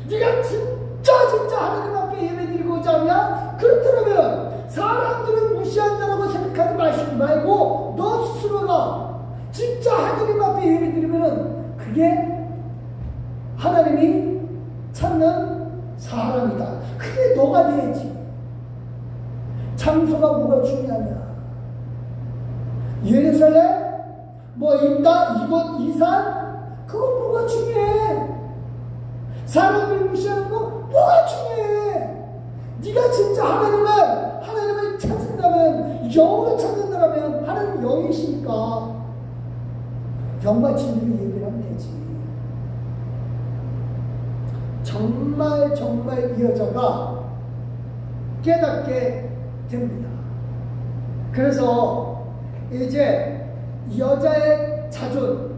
네가 진짜 하나님 앞에 예배드리고자 하냐? 그렇다면 사람들은 무시한다라고 생각하지 말고 너 스스로가 진짜 하나님 앞에 예배드리면은 그게 하나님이 찾는 사람이다. 그게 너가 돼야지. 장소가 뭐가 중요하냐? 예루살렘? 뭐 이곳 이산? 그거 뭐가 중요해? 사람들 무시하는 거 뭐가 중요해? 네가 진짜 하나님을 찾는다면, 영으로 찾는다면 하나님 영이시니까 영과 진리로 예배를 하면 되지. 정말 이 여자가 깨닫게 됩니다. 그래서 이제 이 여자의 자존,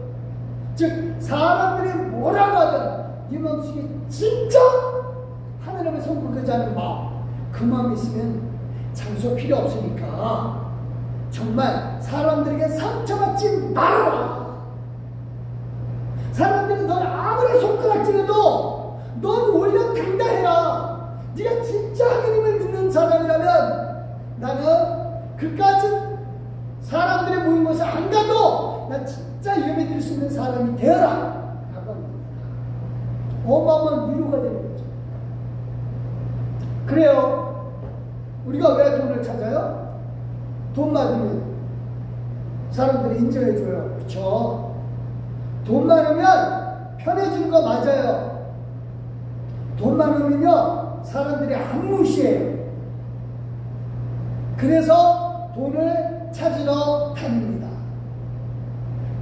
즉 사람들이 뭐라고 하든 이 마음속에 진짜 하나님의 손을 하는 마음, 그 마음이 있으면 장소 필요 없으니까 정말 사람들에게 상처받지 말아라. 사람들이 너를 아무리 손가락질해도 넌 오히려 당당해라. 네가 진짜 하나님을 믿는 사람이라면 나는 그까지 사람들이 모인 곳에 안 가도 나 진짜 예배드릴 수 있는 사람이 되어라 라고 합니다. 어마어마한 위로가 되는 거죠. 그래요. 우리가 왜 돈을 찾아요? 돈 많으면 사람들이 인정해줘요. 그렇죠? 돈 많으면 편해지는 거 맞아요. 돈 많으면요 사람들이 안 무시해요. 그래서 돈을 찾으러 다닙니다.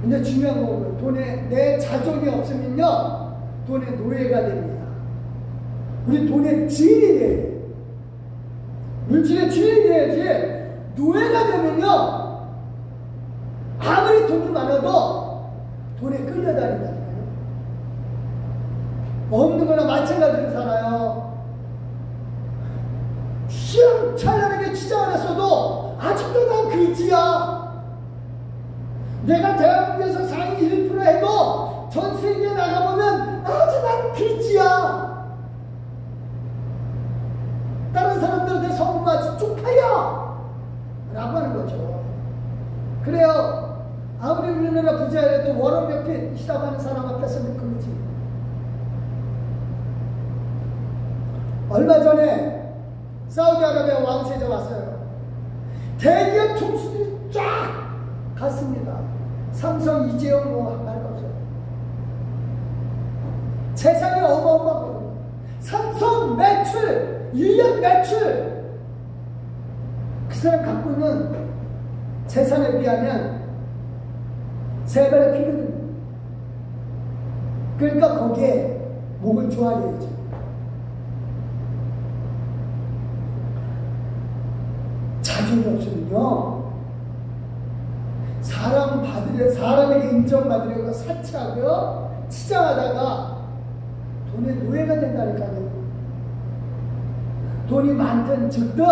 근데 중요한 거고요. 돈에 내 자존이 없으면요 돈의 노예가 됩니다. 우리 돈의 주인이 돼야 돼요. 물질의 주인이 돼야지. 노예가 되면요 아무리 돈이 많아도 돈에 끌려다닌다니까요. 없는 거나 마찬가지로 살아요. 시원찬란하게 치장을 했어도 아직도 난 그지야. 내가 대한민국에서 상위 1% 해도 전 세계에 나가보면 아직 난 그지야. 다른 사람들한테 성공하지 쪽팔려 라고 하는 거죠. 그래요. 아무리 우리나라 부자여도 워런 버핏이라고 하는 사람 앞에서는 그러지. 얼마 전에 사우디아라비아 왕세자 왔어요. 대기업 총수들이 쫙 갔습니다. 삼성, 이재용 뭐 말 거 없어요. 재산이 어마어마하거든요. 삼성 매출, 1년 매출, 그 사람 갖고 있는 재산에 비하면 3배를 피거든요. 그러니까 거기에 목을 조아려야죠. 자존이 없으면요, 사람에게 인정받으려고 사치하고 치장하다가 돈의 노예가 된다니까요. 돈이 많든 적든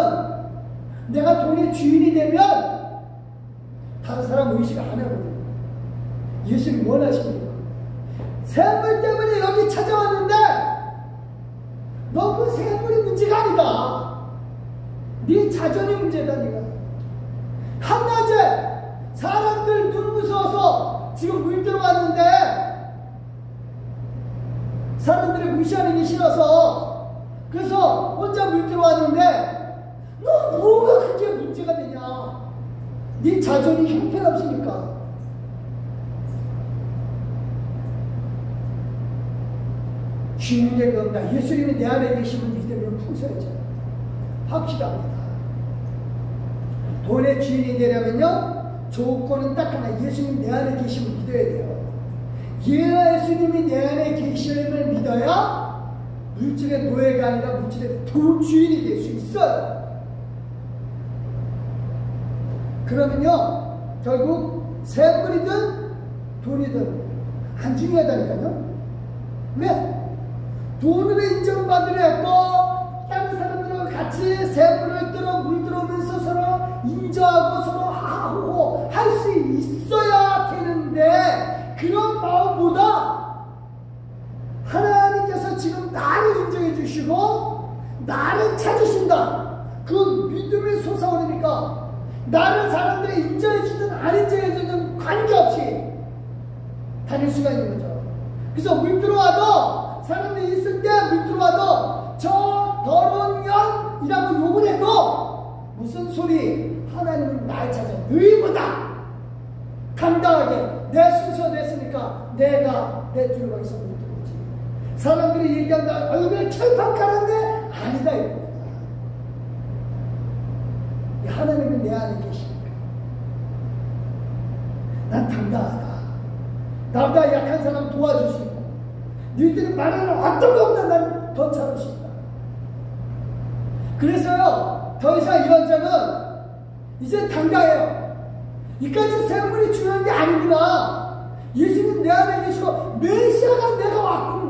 내가 돈의 주인이 되면 다른 사람 의식 안 하거든요. 예수님 원하십니까? 세물 때문에 여기 찾아왔는데 너 그 세물이 문제가 아니다. 네 자존이 문제다. 네가 한낮에 사람들 눈 무서워서 지금 물 들어왔는데 사람들이 무시하는 게 싫어서 그래서 혼자 물 들어왔는데 너 뭐가 그게 문제가 되냐? 네 자존이 형편없으니까. 쉬운 게 없다. 예수님이 내 안에 계시면 믿으면 풍성해져요. 확실합니다. 돈의 주인이 되려면요, 조건은 딱 하나. 예수님 내 안에 계시면 믿어야 돼요. 예수님이 내 안에 계심을 믿어야 물질의 노예가 아니라 물질의 주인이 될 수 있어요. 그러면요, 결국 세물이든 돈이든 안 중요하다니까요. 왜? 돈으로 인정받으려 했고 다른 사람들과 같이 세물을 들어 물 들어오면서 서로 인정하고 서로 하고 할 수 있어야 되는데 그런 마음보다 하나님께서 지금 나를 인정해 주시고 나를 찾으신다. 그 믿음이 솟아오르니까 나를 사람들이 인정해 주든 안 인정해 주든 관계없이 다닐 수가 있는 거죠. 그래서 물 들어와도 사람들이 있을 때 물 들어와도 저 더러운 년이라고 욕을 해도 무슨 소리? 하나님은 날 찾아 너희보다 당당하게 내 순서 냈으니까 내가 내 들어가서 물 들어오지. 사람들이 얘기한다. 얼굴에 철판 깔았네? 아니다 이겁니다. 하나님은 내 안에 계시니까 난 당당하다. 나보다 약한 사람 도와줄 수 있고 너희들이 말하는 어떤 것보다 난 더 잘할 수 있다. 그래서요, 더 이상 이런 자는 이제 당당해요. 이까지 세물이 중요한 게 아니구나. 예수님 내 안에 계시고 메시아가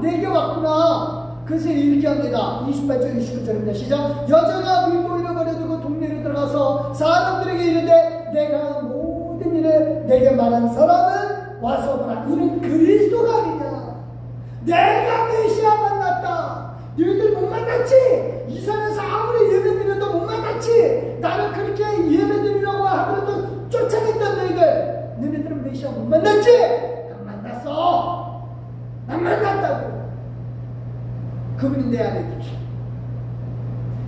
내게 왔구나. 그래서 이렇게 합니다. 28절 29절입니다. 시작. 여자가 물고기를 버려두고 동네로 들어가서 사람들에게 이르되 내가 모든 일을 내게 말한 사람은 와서 보라. 이는 그리스도가 아니냐. 내가 메시아 만났다. 너희들 못 만났지? 이 산에서 아무리 예배드려도 못 만났지? 나를 그렇게 예배드리라고 하더라도 쫓아냈던 너희들은 메시아 못 만났지? 난 만났어. 난 만났다고. 그분이 내 안에 계셔.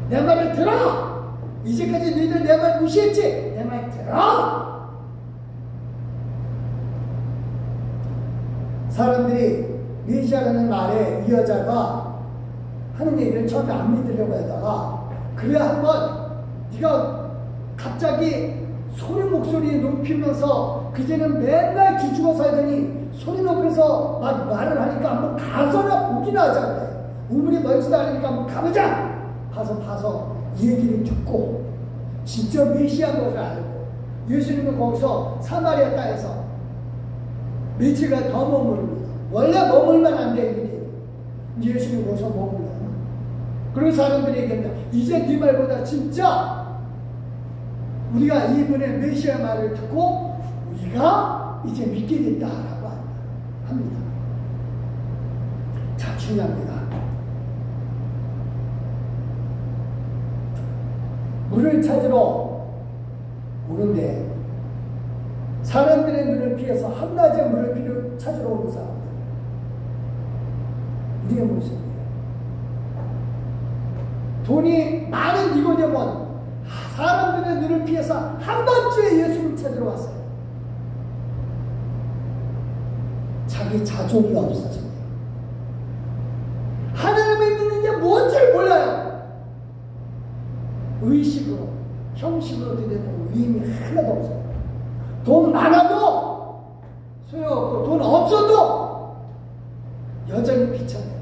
내 말을 들어. 이제까지 너희들 내 말 무시했지? 내 말 들어. 사람들이 메시아라는 말에 이 여자가 하는 얘기를 처음에 안 믿으려고 하다가 그래 한번 네가 갑자기 소리 목소리 높이면서 그제는 맨날 기죽어 살더니 소리 높여서 막 말을 하니까 한번 가서나 보기나 하자 그래. 우물이 멀지도 않으니까 한번 가보자. 가서 봐서 얘기를 듣고 진짜 메시아인 것을 알고 예수님은 거기서 사마리아 땅에서 며칠간 더 머무릅니다. 원래 머물면 안 돼. 예수님 거기서 머물러요. 그런 사람들이 얘기한다. 이제 네 말보다 진짜 우리가 이분의 메시아 말을 듣고 우리가 이제 믿게 됐다라고 합니다. 자, 중요합니다. 물을 찾으러 오는데 사람들의 눈을 피해서 한낮에 물을 찾으러 오는 사람들, 우리의 모습이에요. 돈이 많은 니고데몬, 사람들의 눈을 피해서 한밤중에 예수를 찾으러 왔어요. 자기 자존이 없어서요. 하나님을 믿는 게 뭔지 몰라요. 의식으로, 형식으로 드리는 의미 하나도 없어요. 돈 많아도 소용없고 돈 없어도 여전히 비참해요.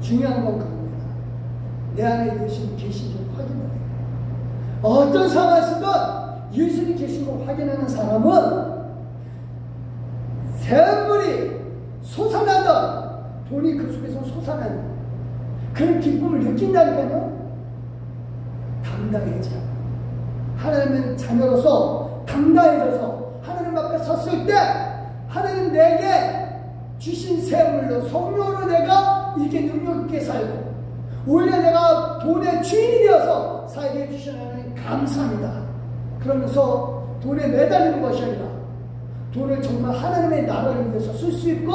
중요한 건 그겁니다. 내 안에 예수님 계신지 확인을 해요. 어떤 상황에서든 예수님 계신 걸 확인하는 사람은 샘물이 솟아나던 돈이 그 속에서 솟아나는 그런 기쁨을 느낀다니까요. 당당해져. 하나님의 자녀로서 당당해져서 하나님 앞에 섰을 때 하나님 내게 주신 샘물로 성령으로 내가 이렇게 능력 있게 살고 오히려 내가 돈의 주인이 되어서 살게 해주신 하나님 감사합니다. 그러면서 돈에 매달리는 것이 아니라 돈을 정말 하나님의 나라를 위해서 쓸 수 있고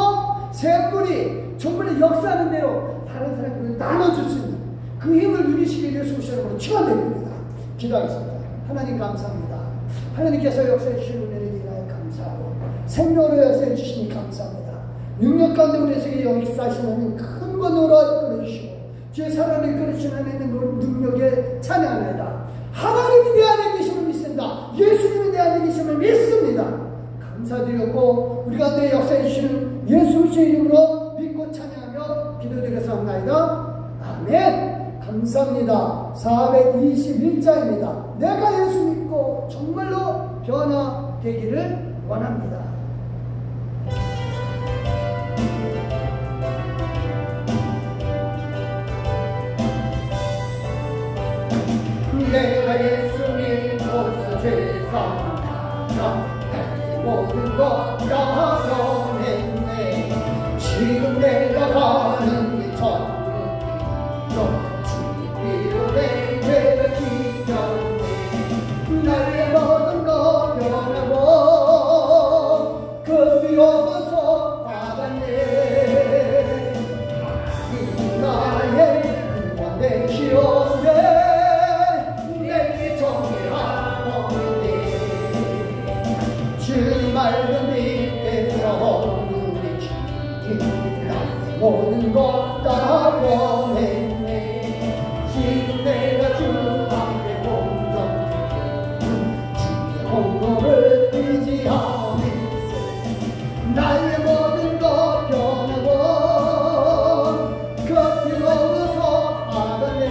샘물이 정말 역사하는 대로 다른 사람들을 나눠줄 수 있는 그 힘을 누리시길 예수 그리스도로 축원드립니다. 기도하겠습니다. 하나님 감사합니다. 하나님께서 역사해 주신 은혜를 인하여 감사하고 생명으로 역사해 주시니 감사합니다. 능력 가운데 우리 세계 역사하시는 큰 권으로 이끌어주시고 주의 사랑을 이끌어주시는 하나님의 능력에 찬양하나이다. 하나님이 내 안에 계심을 믿습니다. 예수님이 내 안에 계심을 믿습니다. 감사드렸고 우리 가운데 역사해 주시는 예수 그리스도의 이름으로 믿고 찬양하며 기도드렸사옵나이다. 아멘. 감사합니다. 421자입니다. 내가 예수 믿고 정말로 변화되기를 원합니다. 내가 예수 믿고서 세상 모든 것 다 변했네. 지금 내가 가는 길 전로 주님으로 내 죄를 지켰네. 나의 모든 것 변하고 그 비로소 받았네. 나의 구원 되시오네. 내게 정의하오네. 주님 맑은 빛에서 눈에 주님 나의 모든 것 다 변했네. 지금 내가 주 앞에 공정되게 주의 공로를 의지하며 나의 모든 것 변하고 그 비로소 받았네.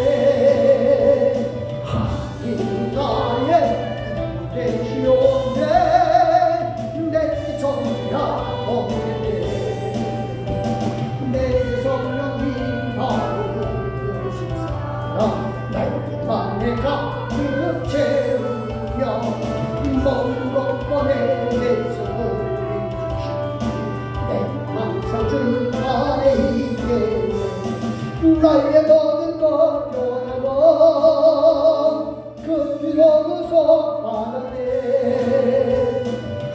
하나님 나의 구원 되시오네. 내게 정의하오네. 내게 성령이 바로 되신 사람 나의 맘에 가득 채우며 모든 것 꺼내 내 손을 주시니 내 항상 주 안에 있게 나의 모든 것 변하고 그 비로소 받았네.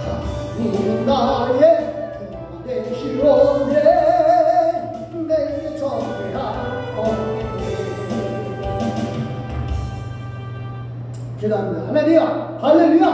하나님 나의 구원 되시오네. 내게 정의하오네. 기도합니다. 하나님 할렐루야.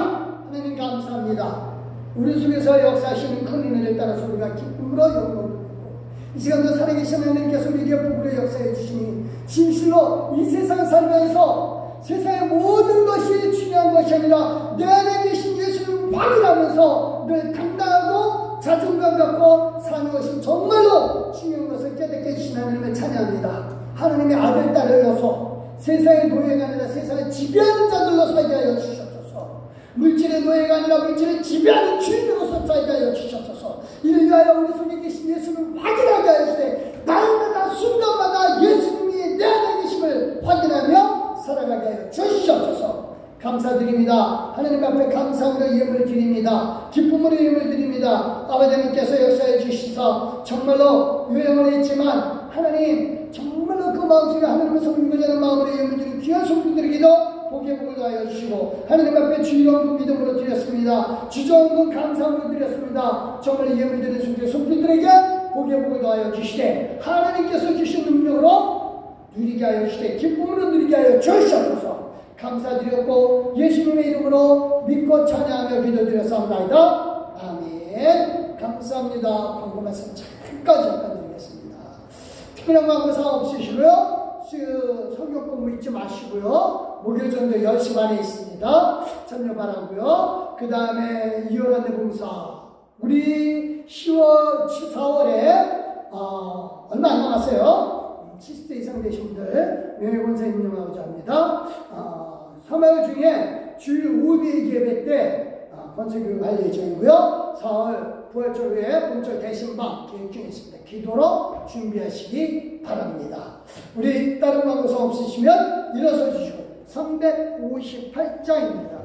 하나님 감사합니다. 우리 속에서 역사하시는 큰 은혜를 따라서 우리가 기쁨으로 영광을 드리고 이 시간도 살아계신 하나님께서 우리에게 복으로 역사해 주시니 진실로 이 세상 살면서 세상의 모든 것이 중요한 것이 아니라 내 안에 계신 예수를 확인하면서 늘 당당하고 자존감 갖고 사는 것이 정말로 중요한 것을 깨닫게 해주신 하나님을 찬양합니다. 하나님의 아들, 딸을로서 세상의 노예가 아니라 세상을 지배하는 자들로 살게 하여 주셨소서. 물질의 노예가 아니라 물질을 지배하는 주인으로서 살게 하여 주셨소서. 이를 위하여 우리 속에 계신 예수를 확인하게 하여 주시되 날마다 순간마다 예수님이 내 안에 계심을 확인하며 살아가게 하여 주시옵소서. 감사드립니다. 하나님 앞에 감사함으로 예물을 드립니다. 기쁨으로 예물을 드립니다. 아버지 하나님께서 역사해 주시사 정말로 요양을 했지만 하나님 정말로 그 마음속에 하나님을 섬기고자 하는 마음으로 예물을 드리는 귀한 손님들에게도 복의 복을 더하여 주시고 하나님 앞에 주의로운 믿음으로 드렸습니다. 주저없는 감사함으로 드렸습니다. 정말 예물 드리는 순교 손길들에게 복의 복을 더하여 주시되 하나님께서 주신 능력으로 누리게 하여 주시되 기쁨으로 누리게 하여 주시옵소서. 감사드렸고 예수님의 이름으로 믿고 찬양하며 기도드렸사옵나이다. 아멘. 감사합니다. 광고 말씀 잠깐까지 드리겠습니다. 특별한 광고사 없으시고요. 성경 공부 잊지 마시고요. 목요전도 10시 반에 있습니다. 참여 바라고요. 그 다음에 2월 안내봉사 우리 4월에 얼마 안 남았어요. 70대 이상 되신 분들 명예권사 임명하고자 합니다. 3월 중에 주일 오비 예배 때 건설교육 할 예정이고요. 4월 부활절 후에 봄철 대신방 계획 중에 있습니다. 기도로 준비하시기 바랍니다. 우리 다른 광고사 없으시면 일어서 주시고 358장입니다.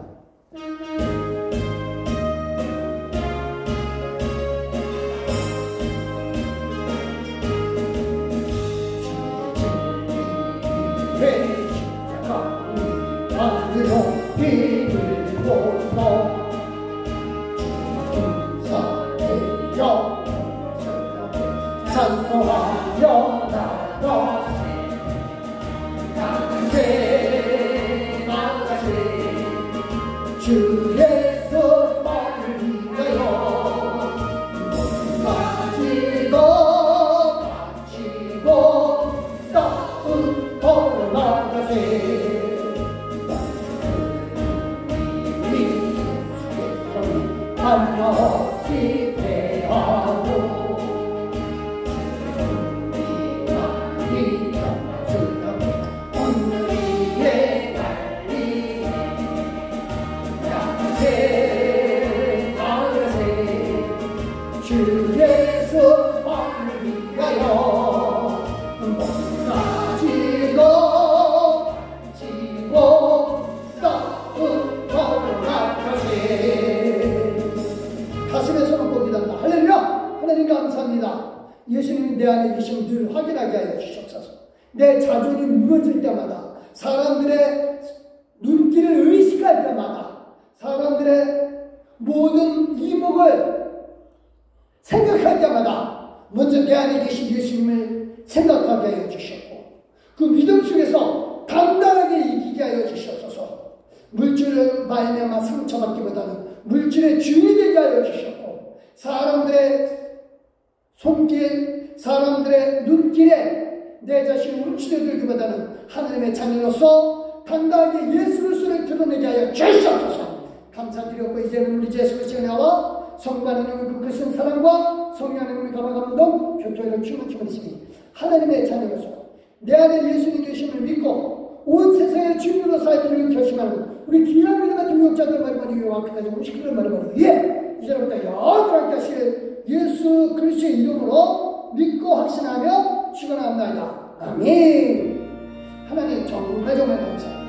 찬송하여 나가세 주 예수만을 위하여 마치고 싸움터로 나가세 반드시 대하고 주 예수만을 위하여 가지고 지고 싸움터로 나가세. 가슴에 손을 꼽기단다. 할렐루야. 하나님 감사합니다. 예수님 내 안에 계심을 늘 확인하게 하여 주시옵소서. 내 자존이 무너질 때마다 사람들의 눈길을 의식할 때마다 사람들의 모든 이목을 생각할 때마다 먼저 내 안에 계신 예수님을 생각하게 하여 주셨고 그 믿음 속에서 당당하게 이기게 하여 주시옵소서. 물질을 말미암아 상처받기보다는 물질의 주인이 되게 하여 주셨고 사람들의 손길, 사람들의 눈길에 내 자신을 움츠러들기보다는 하나님의 자녀로서 당당하게 예수를 손을 드러내게 하여 주시옵소서. 감사드렸고 이제는 우리 예수 그리스도의 은혜와 성부 하나님의 그 크신 사랑과 성령 하나님의 감화감동 교통으로 충만히 있으니 하나님의 자녀로서 내 안에 예수님 계심을 믿고 온 세상의 주인으로 살기를 결심하는 우리 귀한 믿음의 동역자들 말하는 이와 그까지 음식들을 말하는 위에 이제부터 여러분께 하실 예수 그리스도의 이름으로 믿고 확신하며 축원합니다. 아멘. 하나님 정말 감사합니다.